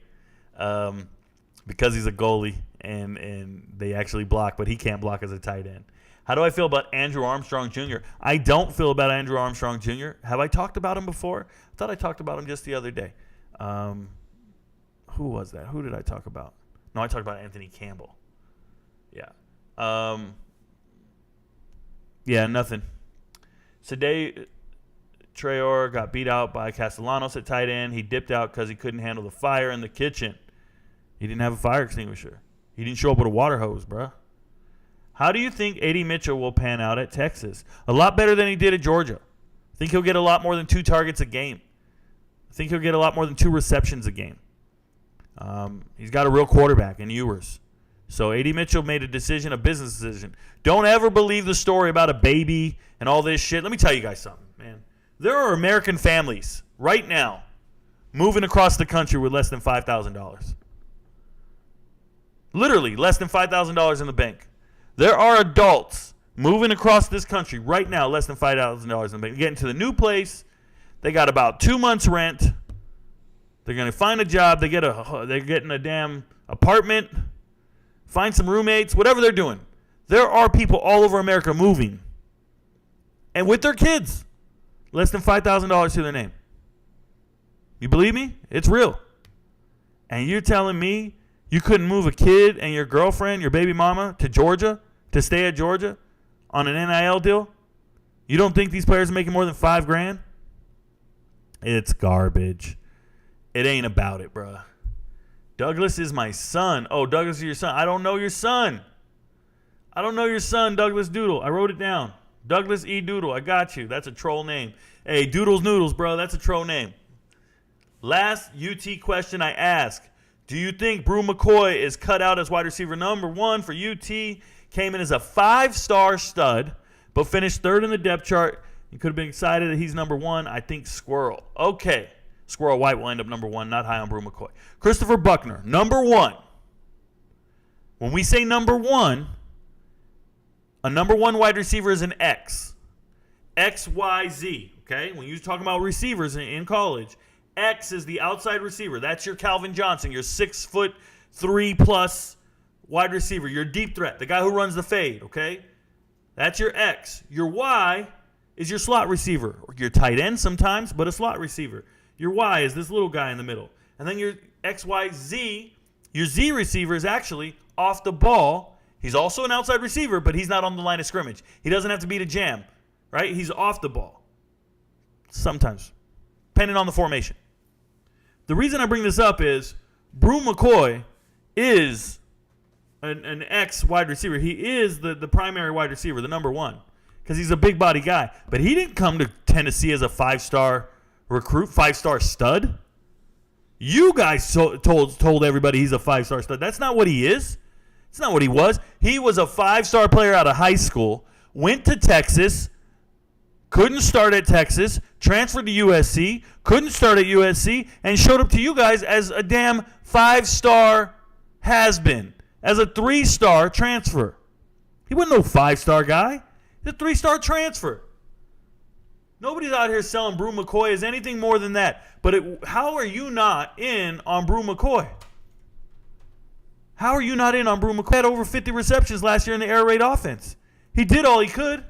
because he's a goalie and they actually block, but he can't block as a tight end. How do I feel about Andrew Armstrong Jr.? I don't feel about Andrew Armstrong Jr. Have I talked about him before? I thought I talked about him just the other day. Who was that? Who did I talk about? No, I talked about Anthony Campbell. Yeah. Yeah, nothing. Today, Traore got beat out by Castellanos at tight end. He dipped out because he couldn't handle the fire in the kitchen. He didn't have a fire extinguisher. He didn't show up with a water hose, bruh. How do you think A.D. Mitchell will pan out at Texas? A lot better than he did at Georgia. I think he'll get a lot more than 2 targets a game. I think he'll get a lot more than 2 receptions a game. He's got a real quarterback in Ewers. So A.D. Mitchell made a decision, a business decision. Don't ever believe the story about a baby and all this shit. Let me tell you guys something, man. There are American families right now moving across the country with less than $5,000. Literally, less than $5,000 in the bank. There are adults moving across this country right now, less than $5,000 in the bank. Getting to the new place, they got about 2 months' rent. They're going to find a job. They're getting a damn apartment, find some roommates, whatever they're doing. There are people all over America moving, and with their kids, less than $5,000 to their name. You believe me? It's real. And you're telling me you couldn't move a kid and your girlfriend, your baby mama, to Georgia, to stay at Georgia on an NIL deal? You don't think these players are making more than $5,000? It's garbage. It ain't about it, bruh. Douglas is my son. Oh, Douglas is your son. I don't know your son. I don't know your son, Douglas Doodle. I wrote it down. Douglas E. Doodle. I got you. That's a troll name. Hey, Doodles Noodles, bro. That's a troll name. Last UT question I ask. Do you think Brew McCoy is cut out as wide receiver number 1 for UT? Came in as a 5-star stud, but finished 3rd in the depth chart. You could have been excited that he's number 1. I think Squirrel. Okay. Squirrel White will end up number 1, not high on Brew McCoy. Christopher Buckner, number 1. When we say number 1, a number 1 wide receiver is an X. XYZ, okay? When you're talking about receivers in college, X is the outside receiver. That's your Calvin Johnson, your 6'3+ wide receiver, your deep threat, the guy who runs the fade, okay? That's your X. Your Y is your slot receiver, or your tight end sometimes, but a slot receiver. Your Y is this little guy in the middle. And then your XYZ, your Z receiver is actually off the ball. He's also an outside receiver, but he's not on the line of scrimmage. He doesn't have to beat a jam, right? He's off the ball. Sometimes, depending on the formation. The reason I bring this up is Brew McCoy is an X wide receiver. He is the primary wide receiver, the number 1, because he's a big body guy. But he didn't come to Tennessee as a 5-star recruit, 5-star stud. You guys told everybody he's a 5-star stud. That's not what he is. It's not what he was. He was a 5-star player out of high school, went to Texas, couldn't start at Texas, transferred to USC, couldn't start at USC, and showed up to you guys as a damn 5-star has-been, as a 3-star transfer. He wasn't no 5-star guy. He's a 3-star transfer. Nobody's out here selling Brew McCoy as anything more than that. But how are you not in on Brew McCoy? How are you not in on Brew McCoy? He had over 50 receptions last year in the air raid offense. He did all he could.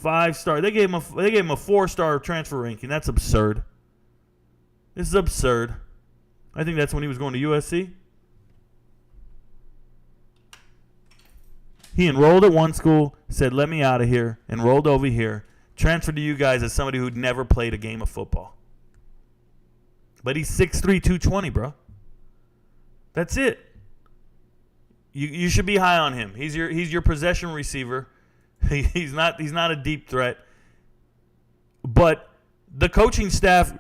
5-star. They gave him a 4-star transfer ranking. That's absurd. This is absurd. I think that's when he was going to USC. He enrolled at one school, said, let me out of here, enrolled over here, transferred to you guys as somebody who'd never played a game of football. But he's 6'3", 220, bro. That's it. You should be high on him. He's your possession receiver. He's not a deep threat. But the coaching staff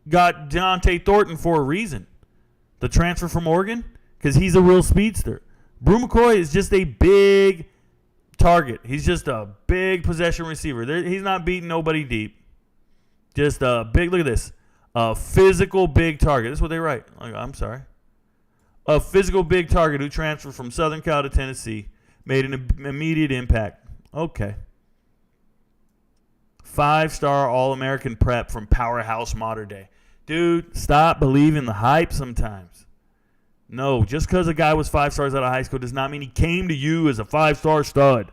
got Deontay Thornton for a reason. The transfer from Oregon, because he's a real speedster. Brew McCoy is just a big target. He's just a big possession receiver. He's not beating nobody deep. Just a big, look at this, a physical big target. That's what they write. I'm sorry. A physical big target who transferred from Southern Cal to Tennessee, made an immediate impact. Okay. 5-star All-American prep from Powerhouse Modern Day. Dude, stop believing the hype sometimes. No, just because a guy was 5 stars out of high school does not mean he came to you as a 5-star stud.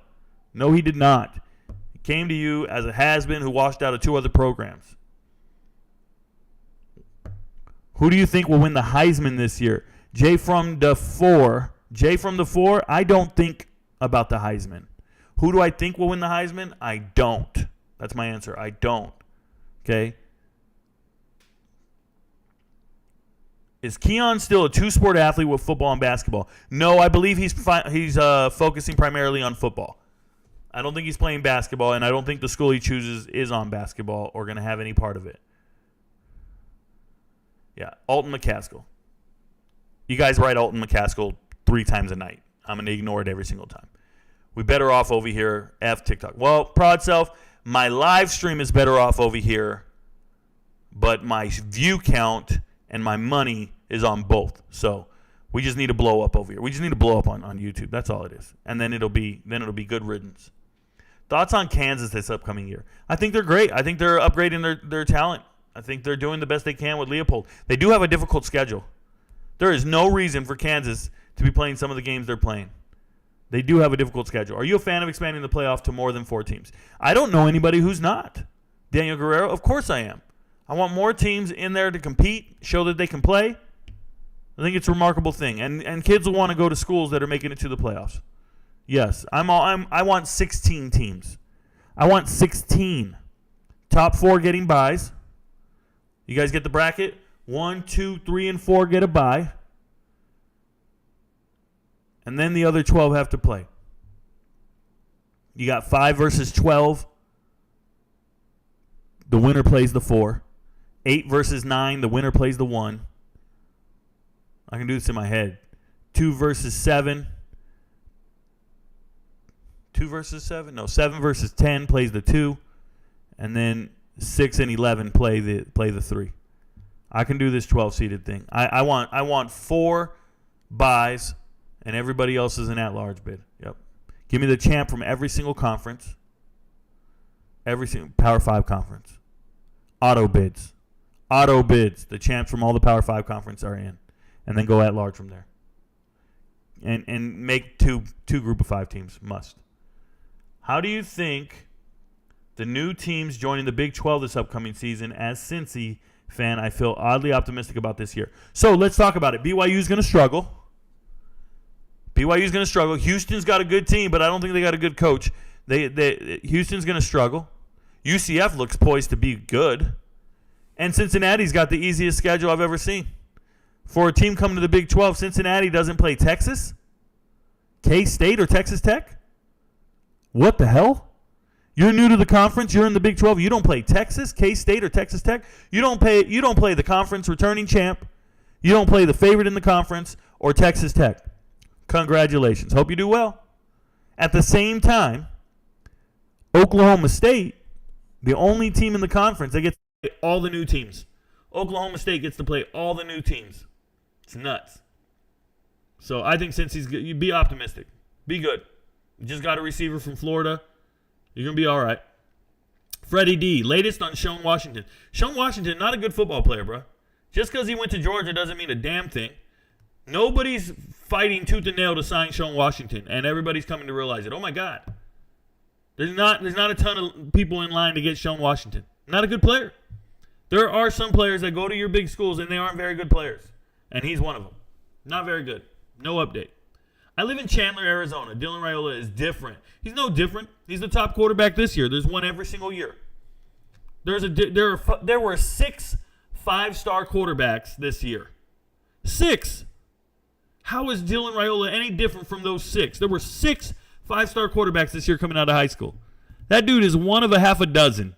No, he did not. He came to you as a has-been who washed out of 2 other programs. Who do you think will win the Heisman this year? Jay from the 4. I don't think about the Heisman. Who do I think will win the Heisman? I don't. That's my answer. I don't. Okay? Is Keon still a two-sport athlete with football and basketball? No, I believe he's focusing primarily on football. I don't think he's playing basketball, and I don't think the school he chooses is on basketball or going to have any part of it. Yeah, Alton McCaskill. You guys write Alton McCaskill 3 times a night. I'm going to ignore it every single time. We better off over here, F TikTok. Well, Prod Self, my live stream is better off over here, but my view count and my money is on both. So we just need to blow up over here. We just need to blow up on YouTube. That's all it is. And then it'll be good riddance. Thoughts on Kansas this upcoming year? I think they're great. I think they're upgrading their talent. I think they're doing the best they can with Leopold. They do have a difficult schedule. There is no reason for Kansas to be playing some of the games they're playing. They do have a difficult schedule. Are you a fan of expanding the playoff to more than 4 teams? I don't know anybody who's not. Daniel Guerrero, of course I am. I want more teams in there to compete, show that they can play. I think it's a remarkable thing. And kids will want to go to schools that are making it to the playoffs. Yes, I want 16 teams. I want 16. Top 4 getting byes. You guys get the bracket? 1, 2, 3, and 4 get a bye. And then the other 12 have to play. You got 5 versus 12. The winner plays the 4. 8 versus 9. The winner plays the 1. I can do this in my head. 2 versus 7. 2 versus 7? No, 7 versus 10 plays the 2. And then 6 and 11 play the 3. I can do this 12-seeded thing. I want 4 byes, and everybody else is an at-large bid. Yep. Give me the champ from every single conference. Every single Power 5 conference. Auto bids. The champs from all the Power 5 conference are in. And then go at large from there. And make two group of 5 teams. Must. How do you think the new teams joining the Big 12 this upcoming season? As Cincy fan, I feel oddly optimistic about this year. So let's talk about it. BYU's going to struggle. Houston's got a good team, but I don't think they got a good coach. Houston's going to struggle. UCF looks poised to be good. And Cincinnati's got the easiest schedule I've ever seen. For a team coming to the Big 12, Cincinnati doesn't play Texas, K-State, or Texas Tech? What the hell? You're new to the conference. You're in the Big 12. You don't play Texas, K-State, or Texas Tech. You don't play the conference returning champ. You don't play the favorite in the conference or Texas Tech. Congratulations. Hope you do well. At the same time, Oklahoma State, the only team in the conference that gets to play all the new teams. Oklahoma State gets to play all the new teams. It's nuts. So I think since you be optimistic. Be good. You just got a receiver from Florida. You're going to be all right. Freddie D, latest on Sean Washington. Sean Washington, not a good football player, bro. Just because he went to Georgia doesn't mean a damn thing. Nobody's fighting tooth and nail to sign Sean Washington, and everybody's coming to realize it. Oh, my God. There's not a ton of people in line to get Sean Washington. Not a good player. There are some players that go to your big schools, and they aren't very good players. And he's one of them. Not very good. No update. I live in Chandler, Arizona. Dylan Raiola is different. He's no different. He's the top quarterback this year. There's one every single year. There were 6 5-star quarterbacks this year. 6. How is Dylan Raiola any different from those 6? There were 6 5-star quarterbacks this year coming out of high school. That dude is one of a half a dozen.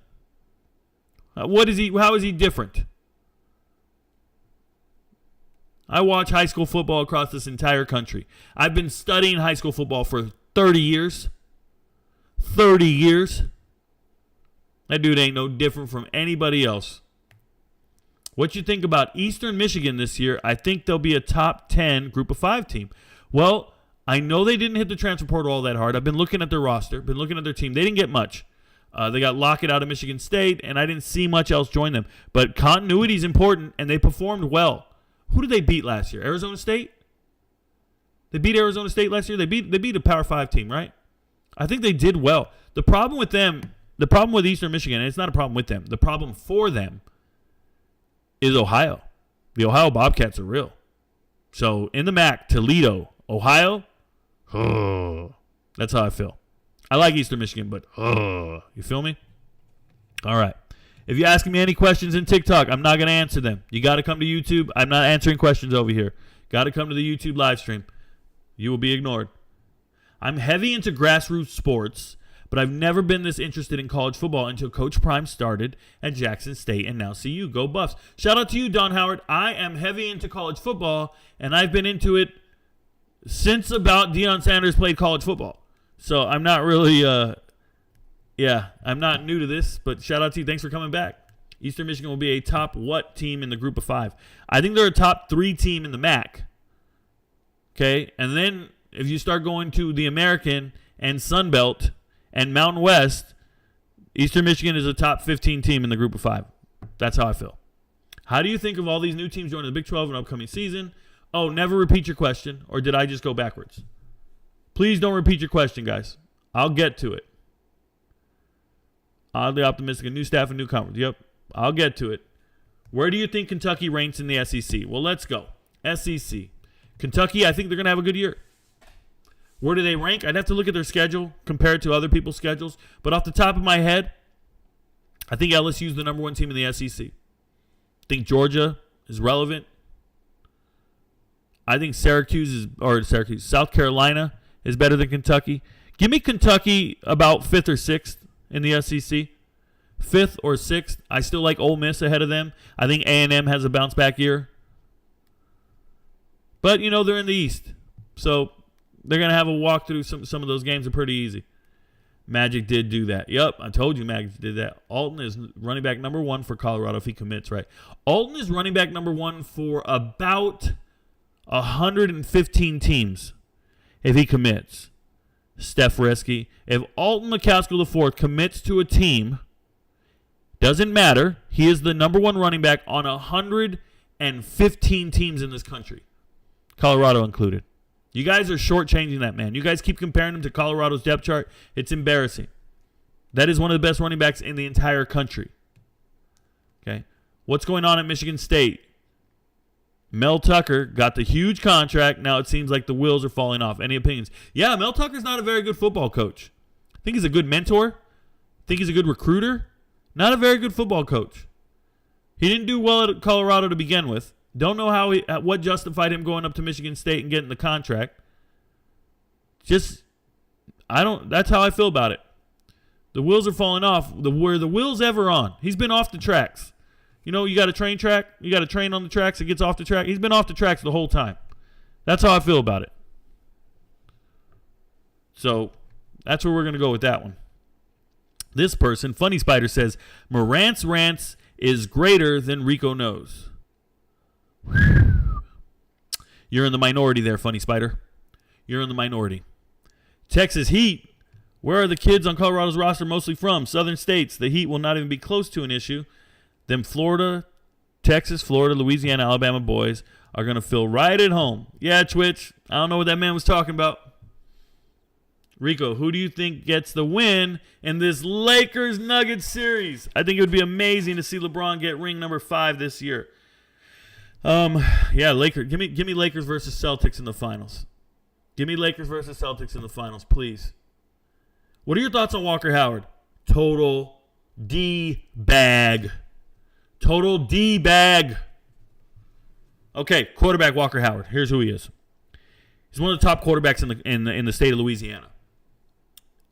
How is he different? I watch high school football across this entire country. I've been studying high school football for 30 years. 30 years. That dude ain't no different from anybody else. What you think about Eastern Michigan this year? I think they'll be a top 10 group of 5 team. Well, I know they didn't hit the transfer portal all that hard. I've been looking at their roster, been looking at their team. They didn't get much. They got Lockett out of Michigan State, and I didn't see much else join them. But continuity is important, and they performed well. Who did they beat last year? Arizona State? They beat Arizona State last year? They beat a Power 5 team, right? I think they did well. The problem with Eastern Michigan, and it's not a problem with them, the problem for them is Ohio. The Ohio Bobcats are real. So in the MAC, Toledo, Ohio, that's how I feel. I like Eastern Michigan, but you feel me? All right. If you're asking me any questions in TikTok, I'm not going to answer them. You got to come to YouTube. I'm not answering questions over here. Got to come to the YouTube live stream. You will be ignored. I'm heavy into grassroots sports, but I've never been this interested in college football until Coach Prime started at Jackson State and now CU. Go Buffs. Shout out to you, Don Howard. I am heavy into college football, and I've been into it since about Deion Sanders played college football. So I'm not really, I'm not new to this, but shout out to you. Thanks for coming back. Eastern Michigan will be a top what team in the group of 5? I think they're a top 3 team in the MAC. Okay, and then if you start going to the American and Sun Belt and Mountain West, Eastern Michigan is a top 15 team in the group of 5. That's how I feel. How do you think of all these new teams joining the Big 12 in upcoming season? Oh, never repeat your question, or did I just go backwards? Please don't repeat your question, guys. I'll get to it. Oddly optimistic, a new staff and new conference. Yep, I'll get to it. Where do you think Kentucky ranks in the SEC? Well, let's go. SEC. Kentucky, I think they're going to have a good year. Where do they rank? I'd have to look at their schedule compared to other people's schedules. But off the top of my head, I think LSU is the number 1 team in the SEC. I think Georgia is relevant. I think South Carolina is better than Kentucky. Give me Kentucky about 5th or 6th in the SEC. 5th or 6th. I still like Ole Miss ahead of them. I think A&M has a bounce back year. But, they're in the East. So they're going to have a walk through some of those games are pretty easy. Magic did do that. Yep, I told you Magic did that. Alton is running back number 1 for Colorado if he commits, right? Alton is running back number 1 for about 115 teams if he commits. Steph Risky. If Alton McCaskill IV commits to a team, doesn't matter. He is the number 1 running back on 115 teams in this country. Colorado included. You guys are shortchanging that man. You guys keep comparing him to Colorado's depth chart. It's embarrassing. That is one of the best running backs in the entire country. Okay. What's going on at Michigan State? Mel Tucker got the huge contract. Now it seems like the wheels are falling off. Any opinions? Yeah, Mel Tucker's not a very good football coach. I think he's a good mentor. I think he's a good recruiter. Not a very good football coach. He didn't do well at Colorado to begin with. Don't know what justified him going up to Michigan State and getting the contract. That's how I feel about it. The wheels are falling off. Were the wheels ever on? He's been off the tracks. You got a train track. You got a train on the tracks that gets off the track. He's been off the tracks the whole time. That's how I feel about it. So that's where we're going to go with that one. This person, Funny Spider, says, Morant's rants is greater than Rico Knows. You're in the minority there, Funny Spider. You're in the minority. Texas Heat. Where are the kids on Colorado's roster mostly from? Southern states. The Heat will not even be close to an issue. Them Florida, Texas, Florida, Louisiana, Alabama boys are going to feel right at home. Yeah, Twitch. I don't know what that man was talking about. Rico, who do you think gets the win in this Lakers-Nuggets series? I think it would be amazing to see LeBron get ring number 5 this year. Lakers. Give me Lakers versus Celtics in the finals. Give me Lakers versus Celtics in the finals, please. What are your thoughts on Walker Howard? Total D-bag. Total D-bag. Okay, quarterback Walker Howard. Here's who he is. He's one of the top quarterbacks in the state of Louisiana.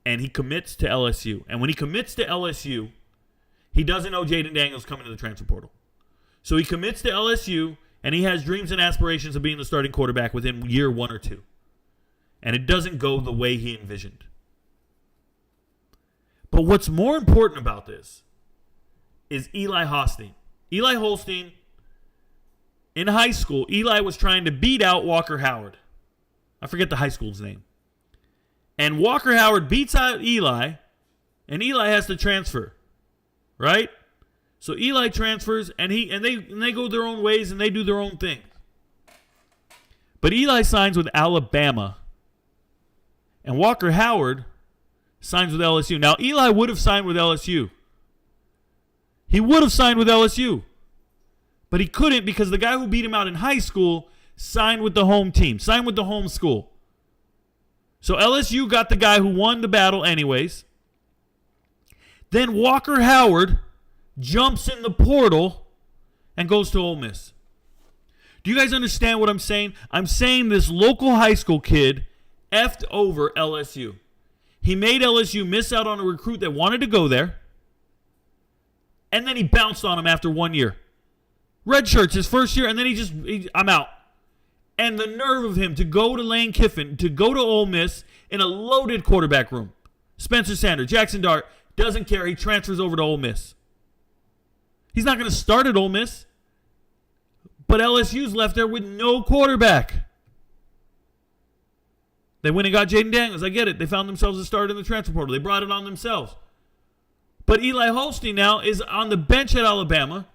And he commits to LSU. And when he commits to LSU, he doesn't know Jaden Daniels coming to the transfer portal. So he commits to LSU, and he has dreams and aspirations of being the starting quarterback within year 1 or 2. And it doesn't go the way he envisioned. But what's more important about this is Eli Holstein. Eli Holstein, in high school, Eli was trying to beat out Walker Howard. I forget the high school's name. And Walker Howard beats out Eli, and Eli has to transfer. Right? So Eli transfers, and they go their own ways, and they do their own thing. But Eli signs with Alabama, and Walker Howard signs with LSU. Now, Eli would have signed with LSU. He would have signed with LSU. But he couldn't because the guy who beat him out in high school signed with the home team, signed with the home school. So LSU got the guy who won the battle anyways. Then Walker Howard jumps in the portal, and goes to Ole Miss. Do you guys understand what I'm saying? I'm saying this local high school kid effed over LSU. He made LSU miss out on a recruit that wanted to go there, and then he bounced on him after 1 year. Red shirts his first year, and then I'm out. And the nerve of him to go to Lane Kiffin, to go to Ole Miss in a loaded quarterback room. Spencer Sanders, Jackson Dart, doesn't care. He transfers over to Ole Miss. He's not going to start at Ole Miss. But LSU's left there with no quarterback. They went and got Jaden Daniels. I get it. They found themselves a starter in the transfer portal. They brought it on themselves. But Eli Holstein now is on the bench at Alabama.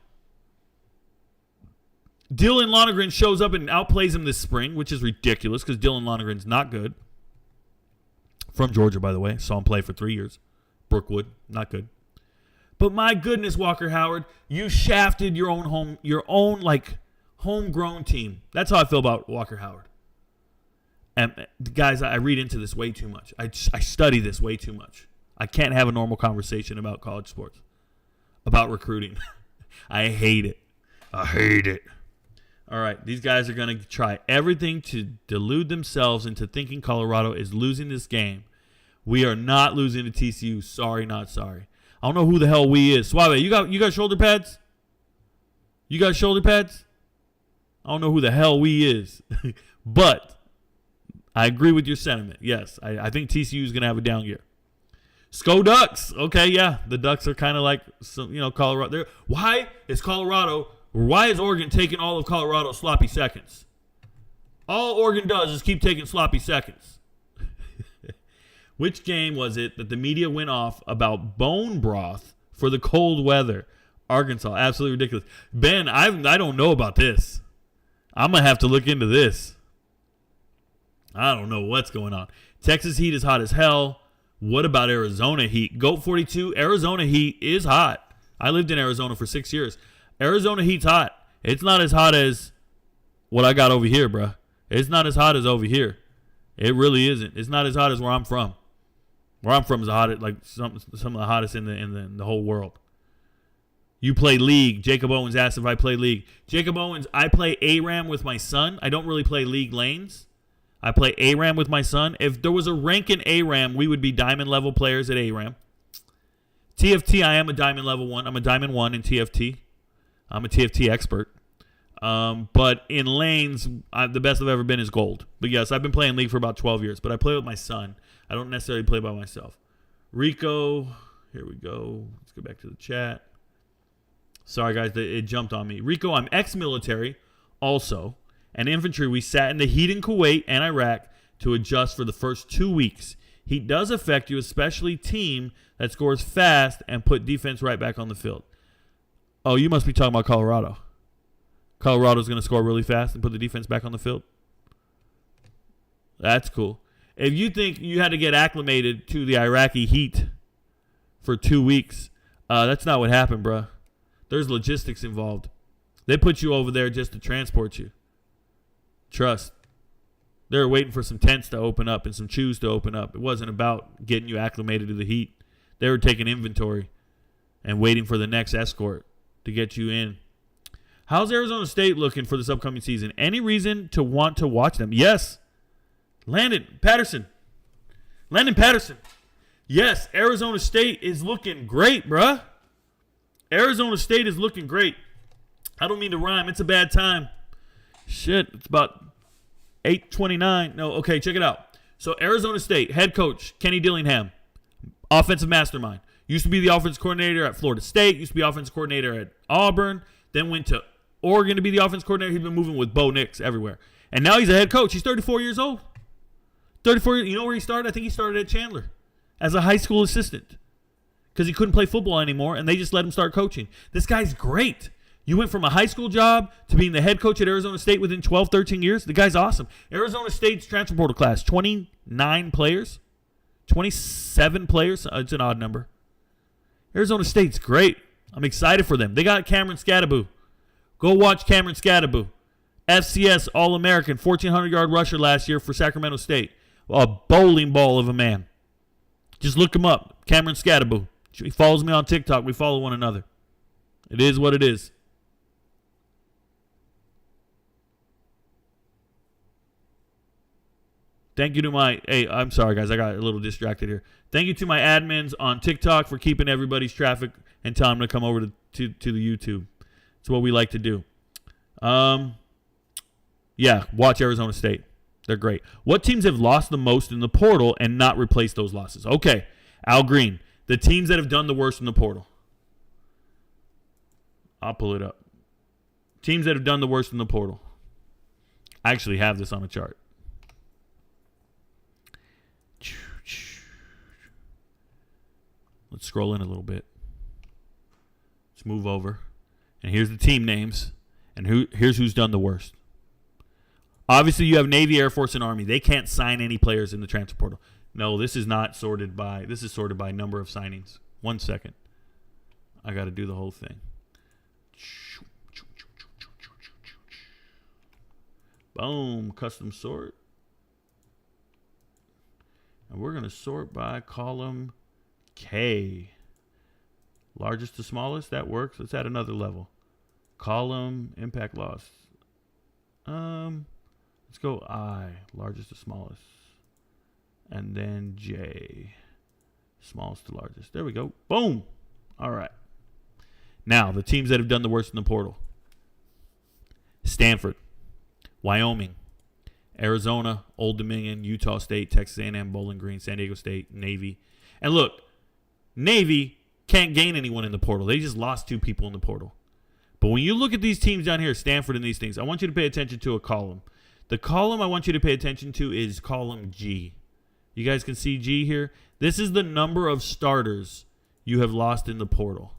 Dylan Lonergan shows up and outplays him this spring, which is ridiculous because Dylan Lonergan's not good. From Georgia, by the way. Saw him play for 3 years. Brookwood, not good. But my goodness, Walker Howard, you shafted your own homegrown team. That's how I feel about Walker Howard. And guys, I read into this way too much. I study this way too much. I can't have a normal conversation about college sports, about recruiting. I hate it. I hate it. All right, these guys are going to try everything to delude themselves into thinking Colorado is losing this game. We are not losing to TCU. Sorry, not sorry. I don't know who the hell we is. Suave, you got shoulder pads? You got shoulder pads? I don't know who the hell we is. But I agree with your sentiment. Yes, I think TCU is going to have a down year. Sco Ducks. Okay, yeah. The Ducks are kind of like, Colorado. Why is Oregon taking all of Colorado's sloppy seconds? All Oregon does is keep taking sloppy seconds. Which game was it that the media went off about bone broth for the cold weather? Arkansas. Absolutely ridiculous. Ben, I don't know about this. I'm going to have to look into this. I don't know what's going on. Texas Heat is hot as hell. What about Arizona Heat? GOAT 42, Arizona Heat is hot. I lived in Arizona for 6 years. Arizona Heat's hot. It's not as hot as what I got over here, bruh. It's not as hot as over here. It really isn't. It's not as hot as where I'm from. Where I'm from is hot, like some of the hottest in the whole world. You play League. Jacob Owens asked if I play League. Jacob Owens, I play ARAM with my son. I don't really play League lanes. I play ARAM with my son. If there was a rank in ARAM, we would be diamond level players at ARAM. TFT, I am a diamond level 1. I'm a diamond 1 in TFT. I'm a TFT expert. But in lanes, the best I've ever been is gold. But yes, I've been playing League for about 12 years. But I play with my son. I don't necessarily play by myself. Rico, here we go. Let's go back to the chat. Sorry, guys, it jumped on me. Rico, I'm ex-military also. And infantry, we sat in the heat in Kuwait and Iraq to adjust for the first 2 weeks. Heat does affect you, especially team that scores fast and put defense right back on the field. Oh, you must be talking about Colorado. Colorado's going to score really fast and put the defense back on the field? That's cool. If you think you had to get acclimated to the Iraqi heat for 2 weeks, that's not what happened, bro. There's logistics involved. They put you over there just to transport you. Trust. They were waiting for some tents to open up and some chews to open up. It wasn't about getting you acclimated to the heat. They were taking inventory and waiting for the next escort to get you in. How's Arizona State looking for this upcoming season? Any reason to want to watch them? Yes. Landon Patterson. Yes, Arizona State is looking great, bruh. Arizona State is looking great. I don't mean to rhyme. It's a bad time. Shit, it's about 8:29. No, okay, check it out. So Arizona State, head coach, Kenny Dillingham, offensive mastermind. Used to be the offensive coordinator at Florida State. Used to be offensive coordinator at Auburn. Then went to Oregon to be the offensive coordinator. He's been moving with Bo Nix everywhere. And now he's a head coach. He's 34 years old. 34 years. You know where he started? I think he started at Chandler as a high school assistant because he couldn't play football anymore, and they just let him start coaching. This guy's great. You went from a high school job to being the head coach at Arizona State within 12, 13 years. The guy's awesome. Arizona State's transfer portal class, 29 players, 27 players. It's an odd number. Arizona State's great. I'm excited for them. They got Cameron Scadaboo. Go watch Cameron Scadaboo. FCS All-American, 1,400-yard rusher last year for Sacramento State. A bowling ball of a man. Just look him up. Cameron Scadaboo. He follows me on TikTok. We follow one another. It is what it is. Thank you to my... Hey, I'm sorry, guys. I got a little distracted here. Thank you to my admins on TikTok for keeping everybody's traffic and telling them to come over to the YouTube. It's what we like to do. Yeah, watch Arizona State. They're great. What teams have lost the most in the portal and not replaced those losses? Okay, Al Green. The teams that have done the worst in the portal. I'll pull it up. Teams that have done the worst in the portal. I actually have this on a chart. Let's scroll in a little bit. Let's move over. And here's the team names. And here's who's done the worst. Obviously, you have Navy, Air Force, and Army. They can't sign any players in the transfer portal. No, this is not sorted by... This is sorted by number of signings. 1 second. I got to do the whole thing. Boom. Custom sort. And we're going to sort by column K. Largest to smallest. That works. Let's add another level. Column impact loss. Let's go I. Largest to smallest. And then J. Smallest to largest. There we go. Boom. All right. Now, the teams that have done the worst in the portal. Stanford. Wyoming. Arizona, Old Dominion, Utah State, Texas A&M, Bowling Green, San Diego State, Navy. And look, Navy can't gain anyone in the portal. They just lost 2 people in the portal. But when you look at these teams down here, Stanford and these things, I want you to pay attention to a column. The column I want you to pay attention to is column G. You guys can see G here. This is the number of starters you have lost in the portal.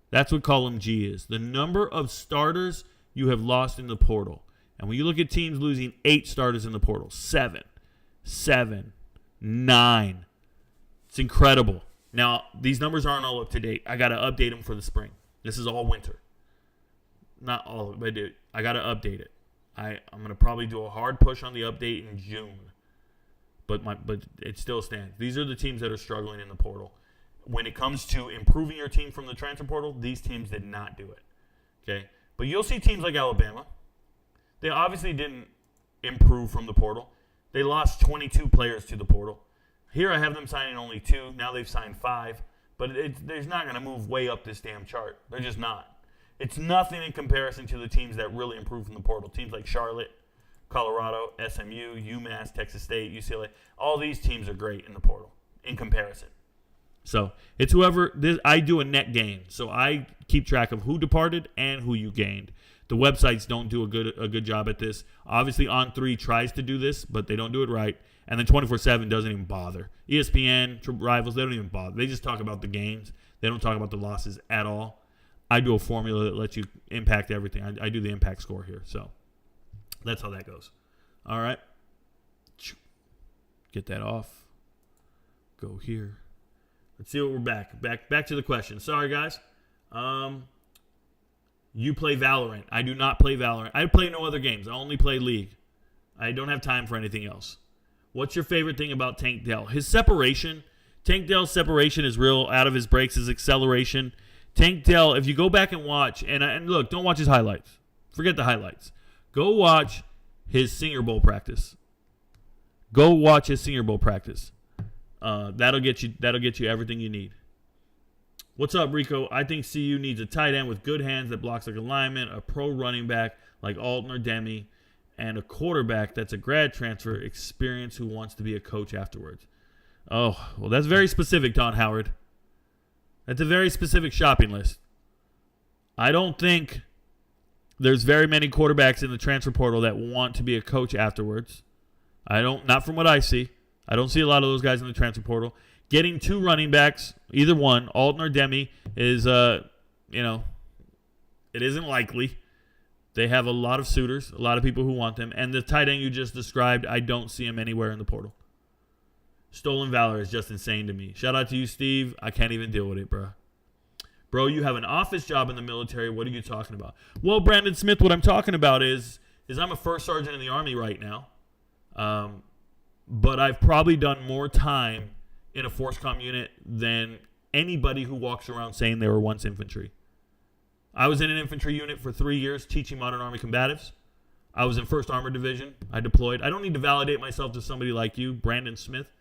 That's what column G is. The number of starters you have lost in the portal. And when you look at teams losing 8 starters in the portal, 7, 9. It's incredible. Now, these numbers aren't all up to date. I got to update them for the spring. This is all winter. Not all of it, but dude, I got to update it. I'm going to probably do a hard push on the update in June. But it still stands. These are the teams that are struggling in the portal. When it comes to improving your team from the transfer portal, these teams did not do it. Okay? But you'll see teams like Alabama. They obviously didn't improve from the portal. They lost 22 players to the portal. Here I have them signing only 2. Now they've signed 5. But they're not going to move way up this damn chart. They're just not. It's nothing in comparison to the teams that really improved from the portal. Teams like Charlotte, Colorado, SMU, UMass, Texas State, UCLA. All these teams are great in the portal in comparison. So it's whoever. I do a net gain. So I keep track of who departed and who you gained. The websites don't do a good job at this. Obviously, On3 tries to do this, but they don't do it right. And then 24/7 doesn't even bother. ESPN, Rivals, they don't even bother. They just talk about the gains. They don't talk about the losses at all. I do a formula that lets you impact everything. I do the impact score here. So that's how that goes. All right. Get that off. Go here. Let's see what we're back. Back to the question. Sorry, guys. You play Valorant. I do not play Valorant. I play no other games. I only play League. I don't have time for anything else. What's your favorite thing about Tank Dell? His separation. Tank Dell's separation is real. Out of his breaks, his acceleration. Tank Dell, if you go back and watch, and look, don't watch his highlights. Forget the highlights. Go watch his Senior Bowl practice. Go watch his Senior Bowl practice. That'll get you everything you need. What's up, Rico? I think CU needs a tight end with good hands that blocks like a lineman, a pro running back like Alton or Demi, and a quarterback that's a grad transfer experience who wants to be a coach afterwards. Oh, well, that's very specific, Don Howard. That's a very specific shopping list. I don't think there's very many quarterbacks in the transfer portal that want to be a coach afterwards. Not from what I see. I don't see a lot of those guys in the transfer portal. Getting 2 running backs, either one, Alton or Demi, is, it isn't likely. They have a lot of suitors, a lot of people who want them. And the tight end you just described, I don't see him anywhere in the portal. Stolen Valor is just insane to me. Shout out to you, Steve. I can't even deal with it, bro. Bro, you have an office job in the military. What are you talking about? Well, Brandon Smith, what I'm talking about is I'm a first sergeant in the Army right now. But I've probably done more time in a force comm unit than anybody who walks around saying they were once infantry. I was in an infantry unit for 3 years teaching modern Army combatives. I was in 1st Armored Division. I deployed. I don't need to validate myself to somebody like you, Brandon Smith.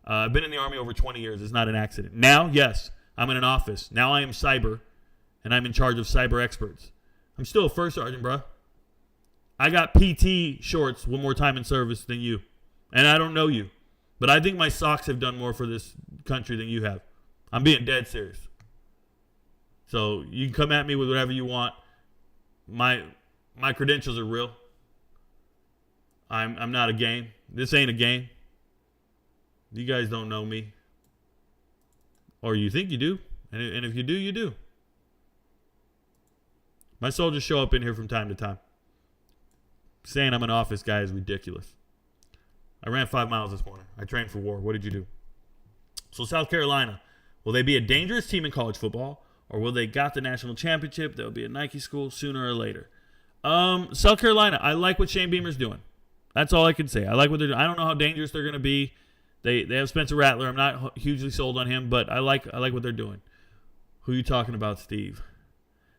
I've been in the Army over 20 years. It's not an accident. Now, yes, I'm in an office. Now I am cyber, and I'm in charge of cyber experts. I'm still a first sergeant, bro. I got PT shorts one more time in service than you. And I don't know you. But I think my socks have done more for this country than you have. I'm being dead serious. So you can come at me with whatever you want. My credentials are real. I'm not a game. This ain't a game. You guys don't know me. Or you think you do. And if you do, you do. My soldiers show up in here from time to time. Saying I'm an office guy is ridiculous. I ran 5 miles this morning. I trained for war. What did you do? So South Carolina, will they be a dangerous team in college football? Or will they got the national championship? They'll be a Nike school sooner or later. South Carolina, I like what Shane Beamer's doing. That's all I can say. I like what they're doing. I don't know how dangerous they're going to be. They have Spencer Rattler. I'm not hugely sold on him, but I like what they're doing. Who are you talking about, Steve?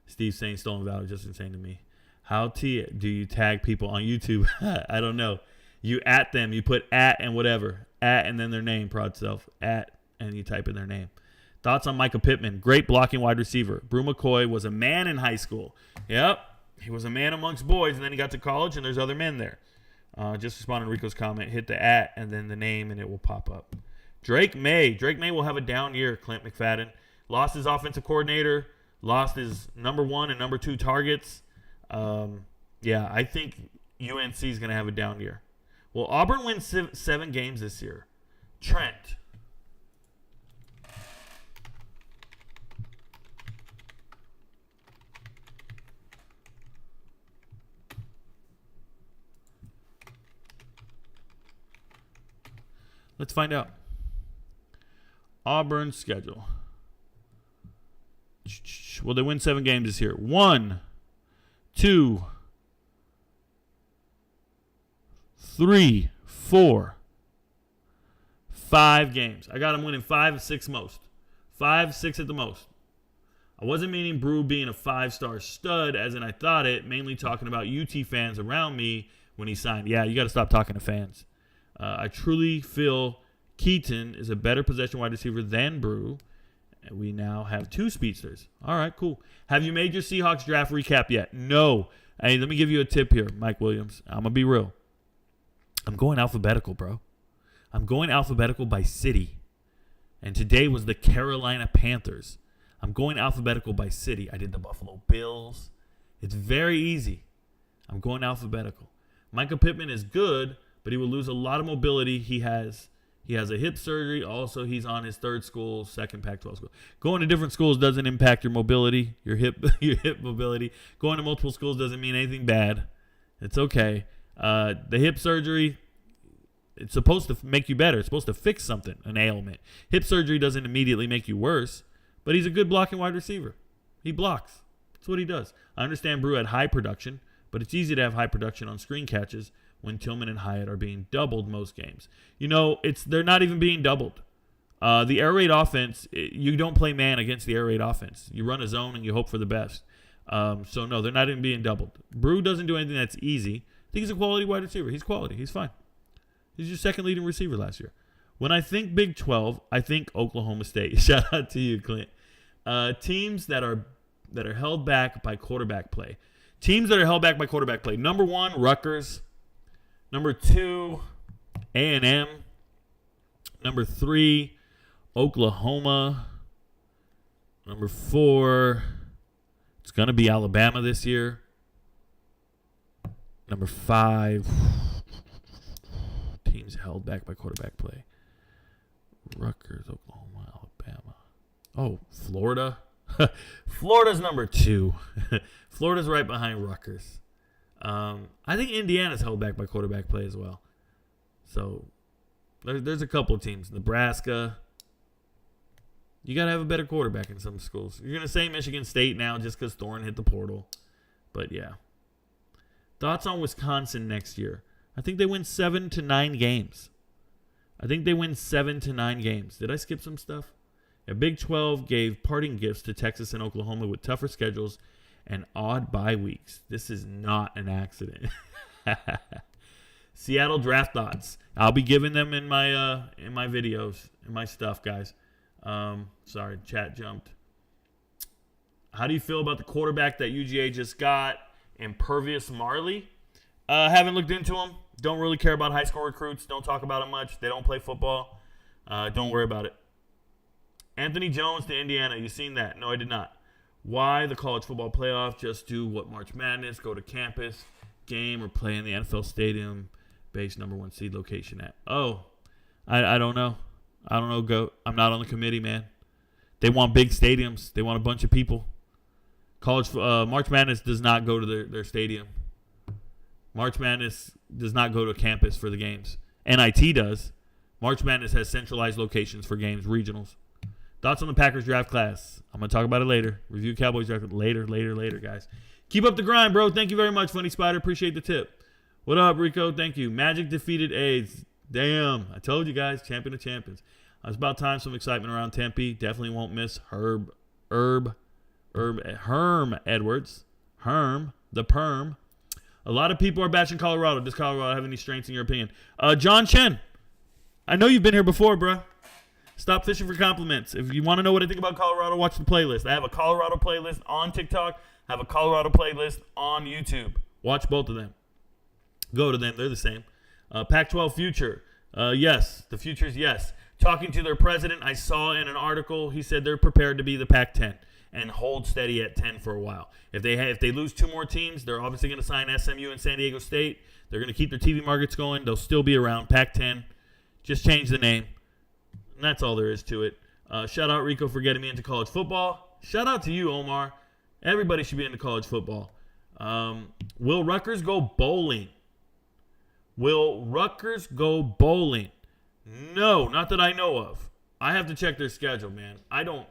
Steve's saying Stolen Valor, just insane to me. How do you tag people on YouTube? I don't know. You at them. You put at and whatever. At and then their name, prod self. At and you type in their name. Thoughts on Micah Pittman? Great blocking wide receiver. Brew McCoy was a man in high school. Yep. He was a man amongst boys, and then he got to college, and there's other men there. Just responding to Rico's comment. Hit the at and then the name, and it will pop up. Drake May. Drake May will have a down year, Clint McFadden. Lost his offensive coordinator. Lost his number 1 and number 2 targets. Yeah, I think UNC is going to have a down year. Well, Auburn wins 7 games this year. Trent. Let's find out. Auburn's schedule. Will they win 7 games this year? 1, 2, 3, 4, 5 games. I got them winning 5 or 6 most. 5, 6 at the most. I wasn't meaning Brew being a 5-star stud as in I thought it, mainly talking about UT fans around me when he signed. Yeah, you got to stop talking to fans. I truly feel Keaton is a better possession wide receiver than Brew. And we now have 2 speedsters. All right, cool. Have you made your Seahawks draft recap yet? No. Hey, let me give you a tip here, Mike Williams. I'm going to be real. I'm going alphabetical, bro. I'm going alphabetical by city. And today was the Carolina Panthers. I'm going alphabetical by city. I did the Buffalo Bills. It's very easy. I'm going alphabetical. Micah Pittman is good, but he will lose a lot of mobility. He has a hip surgery. Also, he's on his 3rd school, 2nd Pac-12 school. Going to different schools doesn't impact your mobility, your hip mobility. Going to multiple schools doesn't mean anything bad. It's okay. The hip surgery, it's supposed to make you better. It's supposed to fix something, an ailment. Hip surgery doesn't immediately make you worse, but he's a good blocking wide receiver. He blocks. That's what he does. I understand Brew had high production, but it's easy to have high production on screen catches when Tillman and Hyatt are being doubled most games. You know, they're not even being doubled. The air raid offense, you don't play man against the air raid offense. You run a zone and you hope for the best. So, no, they're not even being doubled. Brew doesn't do anything that's easy. I think he's a quality wide receiver. He's quality. He's fine. He's your 2nd leading receiver last year. When I think Big 12, I think Oklahoma State. Shout out to you, Clint. Teams that are held back by quarterback play. Teams that are held back by quarterback play. Number 1, Rutgers. Number 2, A&M. Number 3, Oklahoma. Number 4, it's going to be Alabama this year. Number 5, teams held back by quarterback play. Rutgers, Oklahoma, Alabama. Oh, Florida. Florida's number 2. Florida's right behind Rutgers. I think Indiana's held back by quarterback play as well. So there's a couple of teams. Nebraska. You got to have a better quarterback in some schools. You're going to say Michigan State now just because Thorne hit the portal. But, yeah. Thoughts on Wisconsin next year? I think they win 7 to 9 games. Did I skip some stuff? Yeah, Big 12 gave parting gifts to Texas and Oklahoma with tougher schedules and odd bye weeks. This is not an accident. Seattle draft thoughts. I'll be giving them in my videos, in my stuff, guys. Sorry, chat jumped. How do you feel about the quarterback that UGA just got, Impervious Marley? Haven't looked into him. Don't really care about high school recruits. Don't talk about it much. They don't play football. Don't worry about it. Anthony Jones to Indiana. You seen that? No, I did not. Why the college football playoff? Just do what March Madness, go to campus, game, or play in the NFL stadium, base number 1 seed location at. Oh, I don't know. I don't know, GOAT. I'm not on the committee, man. They want big stadiums. They want a bunch of people. March Madness does not go to their stadium. March Madness does not go to a campus for the games. NIT does. March Madness has centralized locations for games, regionals. Thoughts on the Packers draft class? I'm going to talk about it later. Review Cowboys draft later, guys. Keep up the grind, bro. Thank you very much, Funny Spider. Appreciate the tip. What up, Rico? Thank you. Magic defeated AIDS. Damn. I told you guys, champion of champions. It's about time some excitement around Tempe. Definitely won't miss Herm Edwards. Herm, the perm. A lot of people are bashing Colorado. Does Colorado have any strengths in your opinion? John Chen, I know you've been here before, bro. Stop fishing for compliments. If you want to know what I think about Colorado, watch the playlist. I have a Colorado playlist on TikTok. I have a Colorado playlist on YouTube. Watch both of them. Go to them. They're the same. Pac-12 future. Yes. The future is yes. Talking to their president, I saw in an article, he said they're prepared to be the Pac-10 and hold steady at 10 for a while. If they lose 2 more teams, they're obviously going to sign SMU and San Diego State. They're going to keep their TV markets going. They'll still be around. Pac-10. Just change the name. And that's all there is to it. Shout out Rico for getting me into college football. Shout out to you, Omar. Everybody should be into college football. Will Rutgers go bowling? Will Rutgers go bowling? No, not that I know of. I have to check their schedule, man. I don't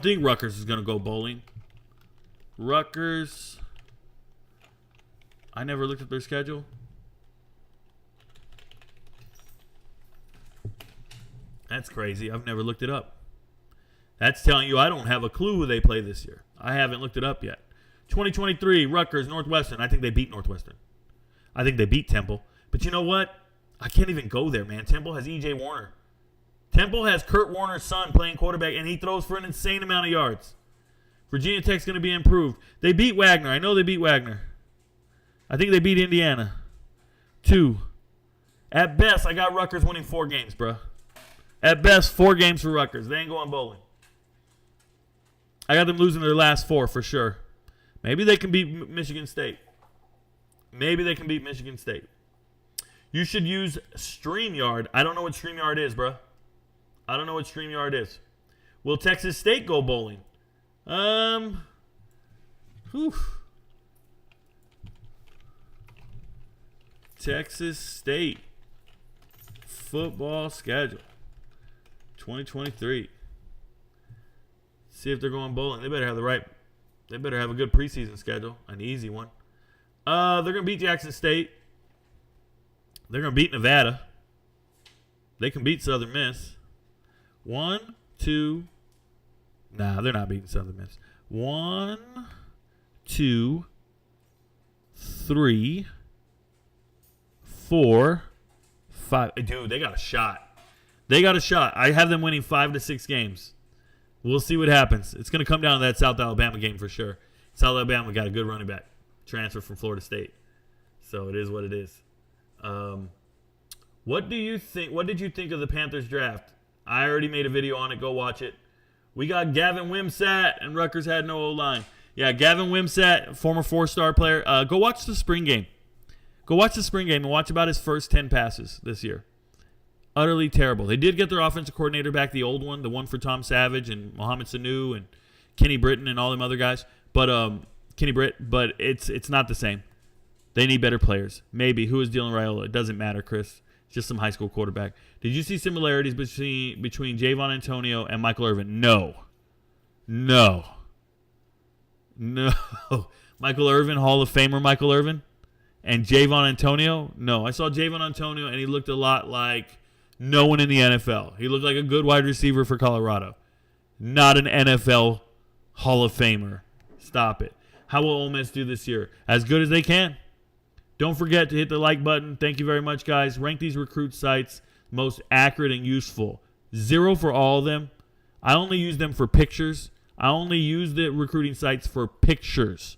think Rutgers is going to go bowling. Rutgers. I never looked at their schedule. That's crazy. I've never looked it up. That's telling you I don't have a clue who they play this year. I haven't looked it up yet. 2023, Rutgers, Northwestern. I think they beat Northwestern. I think they beat Temple. But you know what? I can't even go there, man. Temple has E.J. Warner. Temple has Kurt Warner's son playing quarterback, and he throws for an insane amount of yards. Virginia Tech's going to be improved. They beat Wagner. I know they beat Wagner. I think they beat Indiana. 2. At best, I got Rutgers winning 4 games, bro. At best, 4 games for Rutgers. They ain't going bowling. I got them losing their last 4 for sure. Maybe they can beat Michigan State. You should use StreamYard. I don't know what StreamYard is, bro. Will Texas State go bowling? Texas State football schedule 2023. See if they're going bowling. They better have a good preseason schedule, an easy one. They're going to beat Jackson State. They're going to beat Nevada. They can beat Southern Miss. 1, 2. Nah, they're not beating Southern Miss. 1, 2, 3, 4, 5. Dude, they got a shot. I have them winning 5 to 6 games. We'll see what happens. It's going to come down to that South Alabama game for sure. South Alabama got a good running back. Transfer from Florida State. So it is what it is. What did you think of the Panthers draft? I already made a video on it. Go watch it. We got Gavin Wimsatt, and Rutgers had no O-line. Yeah, Gavin Wimsatt, former 4-star player. Go watch the spring game. And watch about his first 10 passes this year. Utterly terrible. They did get their offensive coordinator back, the old one, the one for Tom Savage and Mohamed Sanu and Kenny Britton and all them other guys. But it's not the same. They need better players. Maybe. Who is Dylan Raiola? It doesn't matter, Chris. It's just some high school quarterback. Did you see similarities between Javon Antonio and Michael Irvin? No. Michael Irvin, Hall of Famer Michael Irvin, and Javon Antonio? No. I saw Javon Antonio, and he looked a lot like no one in the NFL. He looked like a good wide receiver for Colorado. Not an NFL Hall of Famer. Stop it. How will Ole Miss do this year? As good as they can. Don't forget to hit the like button. Thank you very much, guys. Rank these recruit sites most accurate and useful. 0 for all of them. I only use them for pictures. I only use the recruiting sites for pictures.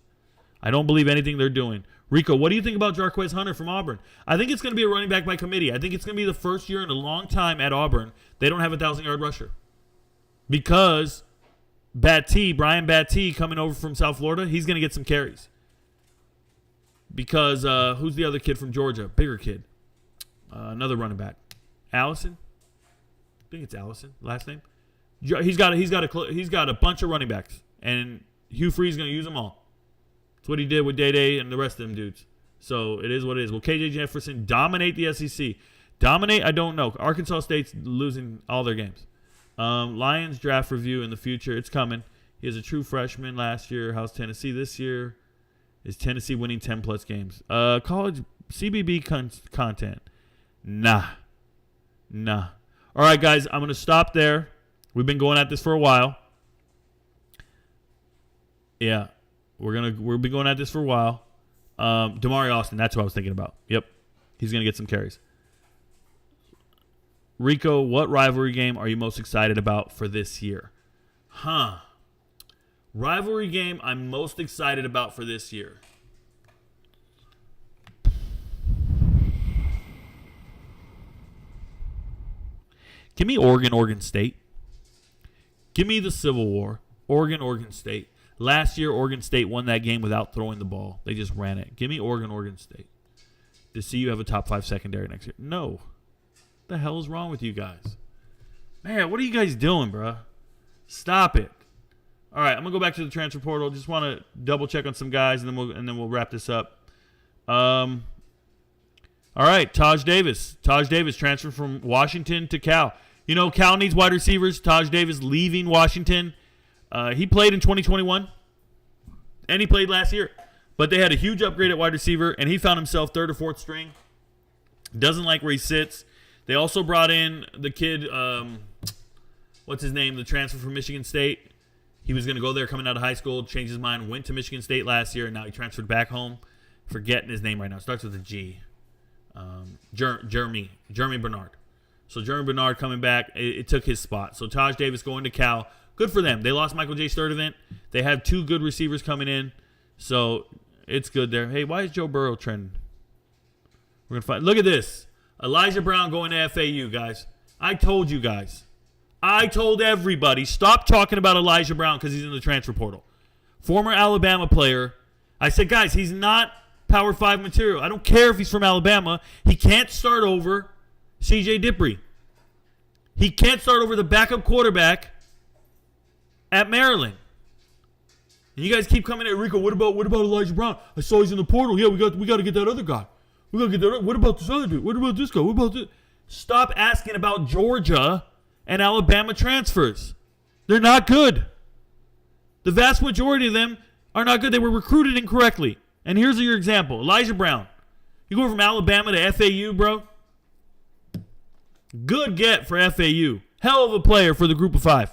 I don't believe anything they're doing. Rico, what do you think about Jarquez Hunter from Auburn? I think it's going to be a running back by committee. I think it's going to be the first year in a long time at Auburn they don't have a 1,000-yard rusher. Because Brian Battie, coming over from South Florida, he's going to get some carries. Because who's the other kid from Georgia? Bigger kid. Another running back. Allison? I think it's Allison, last name. He's got a bunch of running backs, and Hugh Free's going to use them all. That's what he did with Day and the rest of them dudes. So it is what it is. Will KJ Jefferson dominate the SEC? Dominate? I don't know. Arkansas State's losing all their games. Lions draft review in the future. It's coming. He was a true freshman last year. How's Tennessee this year? Is Tennessee winning 10-plus games? College CBB content. Nah. All right, guys, I'm going to stop there. We've been going at this for a while. Yeah, we'll be going at this for a while. Damari Austin, that's what I was thinking about. Yep, he's going to get some carries. Rico, what rivalry game are you most excited about for this year? Rivalry game I'm most excited about for this year. Give me Oregon State. Give me the Civil War. Oregon State. Last year, Oregon State won that game without throwing the ball. They just ran it. Give me Oregon State. To see you have a top 5 secondary next year. No. What the hell is wrong with you guys? Man, what are you guys doing, bro? Stop it. All right, I'm going to go back to the transfer portal. Just want to double check on some guys, and then we'll wrap this up. All right, Taj Davis. Taj Davis transferred from Washington to Cal. You know, Cal needs wide receivers. Taj Davis leaving Washington. He played in 2021, and he played last year. But they had a huge upgrade at wide receiver, and he found himself 3rd or 4th string. Doesn't like where he sits. They also brought in the kid, what's his name, the transfer from Michigan State. He was going to go there coming out of high school, changed his mind, went to Michigan State last year, and now he transferred back home. Forgetting his name right now. Starts with a G. Jeremy Bernard. So Jeremy Bernard coming back, it took his spot. So Taj Davis going to Cal. Good for them. They lost Michael J. Sturdivant. They have 2 good receivers coming in. So it's good there. Hey, why is Joe Burrow trending? We're going to find. Look at this. Elijah Brown going to FAU, guys. I told you guys. I told everybody, stop talking about Elijah Brown because he's in the transfer portal. Former Alabama player. I said, guys, he's not Power 5 material. I don't care if he's from Alabama. He can't start over C.J. Dippre. He can't start over the backup quarterback at Maryland. And you guys keep coming at Rico. What about Elijah Brown? I saw he's in the portal. Yeah, we got to get that other guy. We got to get that. What about this other dude? What about this guy? What about this? Stop asking about Georgia and Alabama transfers. They're not good. The vast majority of them are not good. They were recruited incorrectly. And here's your example. Elijah Brown. You go from Alabama to FAU, bro. Good get for FAU. Hell of a player for the group of 5.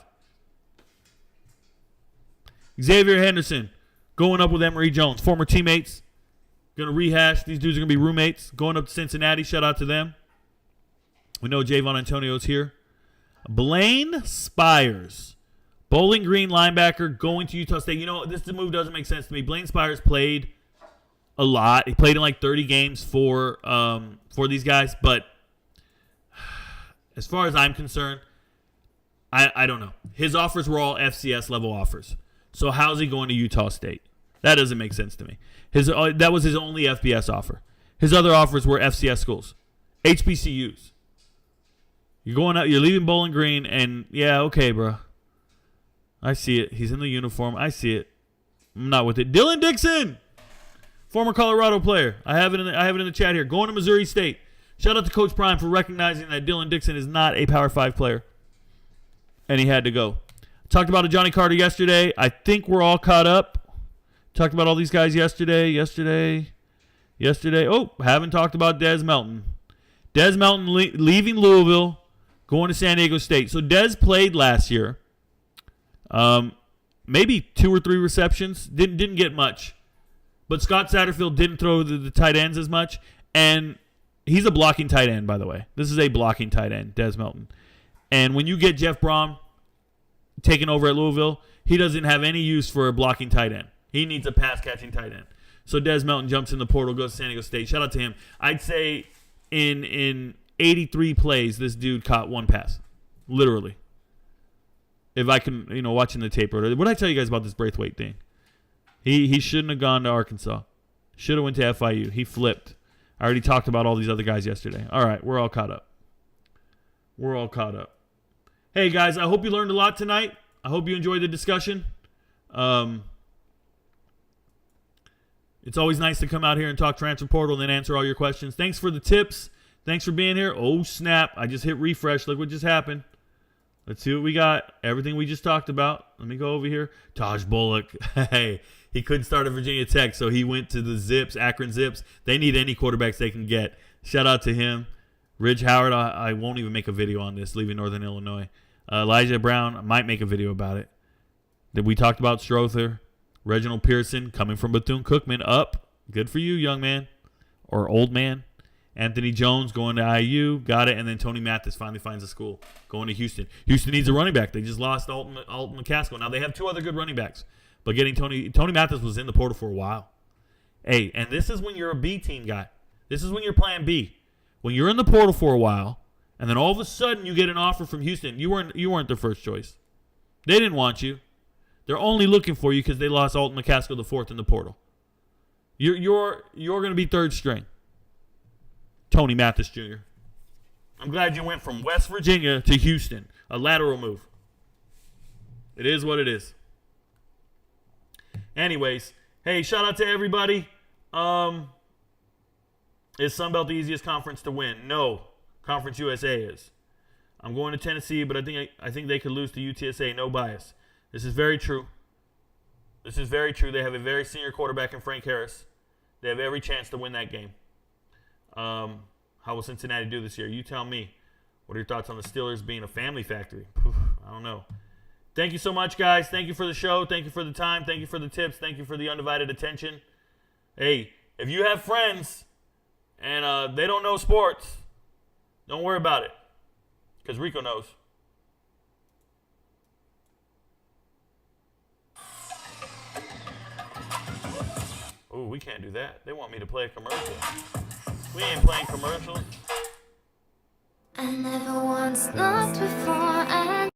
Xavier Henderson going up with Emory Jones. Former teammates. Going to rehash. These dudes are going to be roommates. Going up to Cincinnati. Shout out to them. We know Javon Antonio's here. Blaine Spires. Bowling Green linebacker going to Utah State. You know, this move doesn't make sense to me. Blaine Spires played a lot. He played in like 30 games for these guys. But as far as I'm concerned, I don't know. His offers were all FCS level offers. So how's he going to Utah State? That doesn't make sense to me. That was his only FBS offer. His other offers were FCS schools, HBCUs. You're going out. You're leaving Bowling Green, and yeah, okay, bro. I see it. He's in the uniform. I see it. I'm not with it. Dylan Dixon, former Colorado player. I have it in the chat here. Going to Missouri State. Shout out to Coach Prime for recognizing that Dylan Dixon is not a Power 5 player, and he had to go. Talked about a Johnny Carter yesterday. I think we're all caught up. Talked about all these guys yesterday. Oh, haven't talked about Des Melton. Des Melton leaving Louisville, going to San Diego State. So Des played last year. maybe 2 or 3 receptions. Didn't get much. But Scott Satterfield didn't throw the tight ends as much. And he's a blocking tight end, by the way. This is a blocking tight end, Des Melton. And when you get Jeff Brom taken over at Louisville, he doesn't have any use for a blocking tight end. He needs a pass-catching tight end. So Des Melton jumps in the portal, goes to San Diego State. Shout out to him. I'd say in 83 plays, this dude caught 1 pass. Literally. If I can, watching the tape. What did I tell you guys about this Braithwaite thing? He shouldn't have gone to Arkansas. Should have went to FIU. He flipped. I already talked about all these other guys yesterday. All right, we're all caught up. Hey, guys, I hope you learned a lot tonight. I hope you enjoyed the discussion. It's always nice to come out here and talk transfer portal and then answer all your questions. Thanks for the tips. Thanks for being here. Oh, snap. I just hit refresh. Look what just happened. Let's see what we got. Everything we just talked about. Let me go over here. Taj Bullock. Hey, he couldn't start at Virginia Tech, so he went to the Zips, Akron Zips. They need any quarterbacks they can get. Shout out to him. Ridge Howard, I won't even make a video on this, leaving Northern Illinois. Elijah Brown, I might make a video about it. We talked about Strother. Reginald Pearson, coming from Bethune-Cookman, up. Good for you, young man. Or old man. Anthony Jones going to IU. Got it. And then Tony Mathis finally finds a school. Going to Houston. Houston needs a running back. They just lost Alton McCaskill. Now, they have 2 other good running backs. But getting Tony Mathis was in the portal for a while. Hey, and this is when you're a B team guy. This is when you're plan B. When you're in the portal for a while, and then all of a sudden you get an offer from Houston, you weren't their first choice. They didn't want you. They're only looking for you because they lost Alton McCaskill the 4th in the portal. You're going to be 3rd string. Tony Mathis Jr. I'm glad you went from West Virginia to Houston. A lateral move. It is what it is. Anyways, hey, shout out to everybody. Is Sun Belt the easiest conference to win? No. Conference USA is. I'm going to Tennessee, but I think they could lose to UTSA. No bias. This is very true. They have a very senior quarterback in Frank Harris. They have every chance to win that game. How will Cincinnati do this year? You tell me. What are your thoughts on the Steelers being a family factory? I don't know. Thank you so much, guys. Thank you for the show. Thank you for the time. Thank you for the tips. Thank you for the undivided attention. Hey, if you have friends and they don't know sports, don't worry about it, because Rico knows. Oh, we can't do that. They want me to play a commercial. We ain't playing commercials. I never once looked before.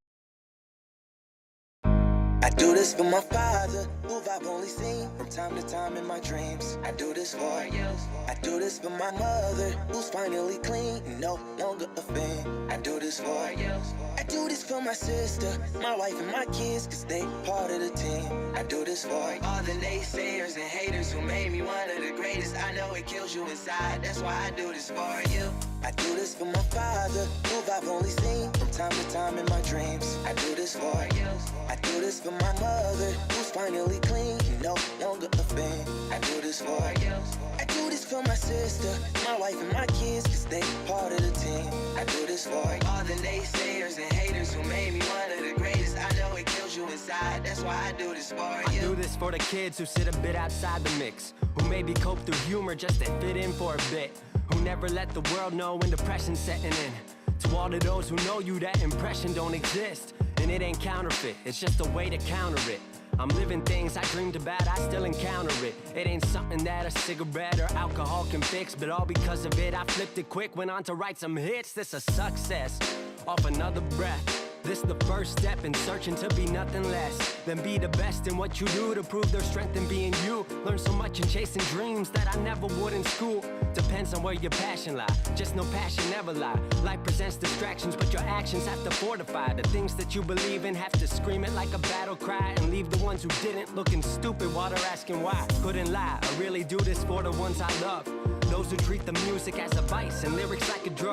I do this for my father, who I've only seen from time to time in my dreams. I do this for you. I do this for my mother, who's finally clean, no longer a fan. I do this for you. I do this for my sister, my wife and my kids, cause they part of the team. I do this for all the naysayers and haters who made me one of the greatest. I know it kills you inside, that's why I do this for you. I do this for my father, who I've only seen from time to time in my dreams. I do this for you. I do this for my mother, who's finally clean, no longer a fan. I do this for you. I do this for my sister, my wife and my kids, cause they part of the team. I do this for all the naysayers and haters who made me one of the greatest. I know it kills you inside, that's why I do this for you. I do this for the kids who sit a bit outside the mix, who maybe cope through humor just to fit in for a bit, who never let the world know when depression's setting in. To all of those who know you, that impression don't exist. And it ain't counterfeit, it's just a way to counter it. I'm living things I dreamed about, I still encounter it. It ain't something that a cigarette or alcohol can fix, but all because of it, I flipped it quick, went on to write some hits. This a success, off another breath. This the first step in searching to be nothing less than be the best in what you do to prove their strength in being you. Learn so much in chasing dreams that I never would in school. Depends on where your passion lie, just no passion never lie. Life presents distractions, but your actions have to fortify the things that you believe in. Have to scream it like a battle cry and leave the ones who didn't looking stupid while they're asking why. Couldn't lie, I really do this for the ones I love, those who treat the music as a vice and lyrics like a drug.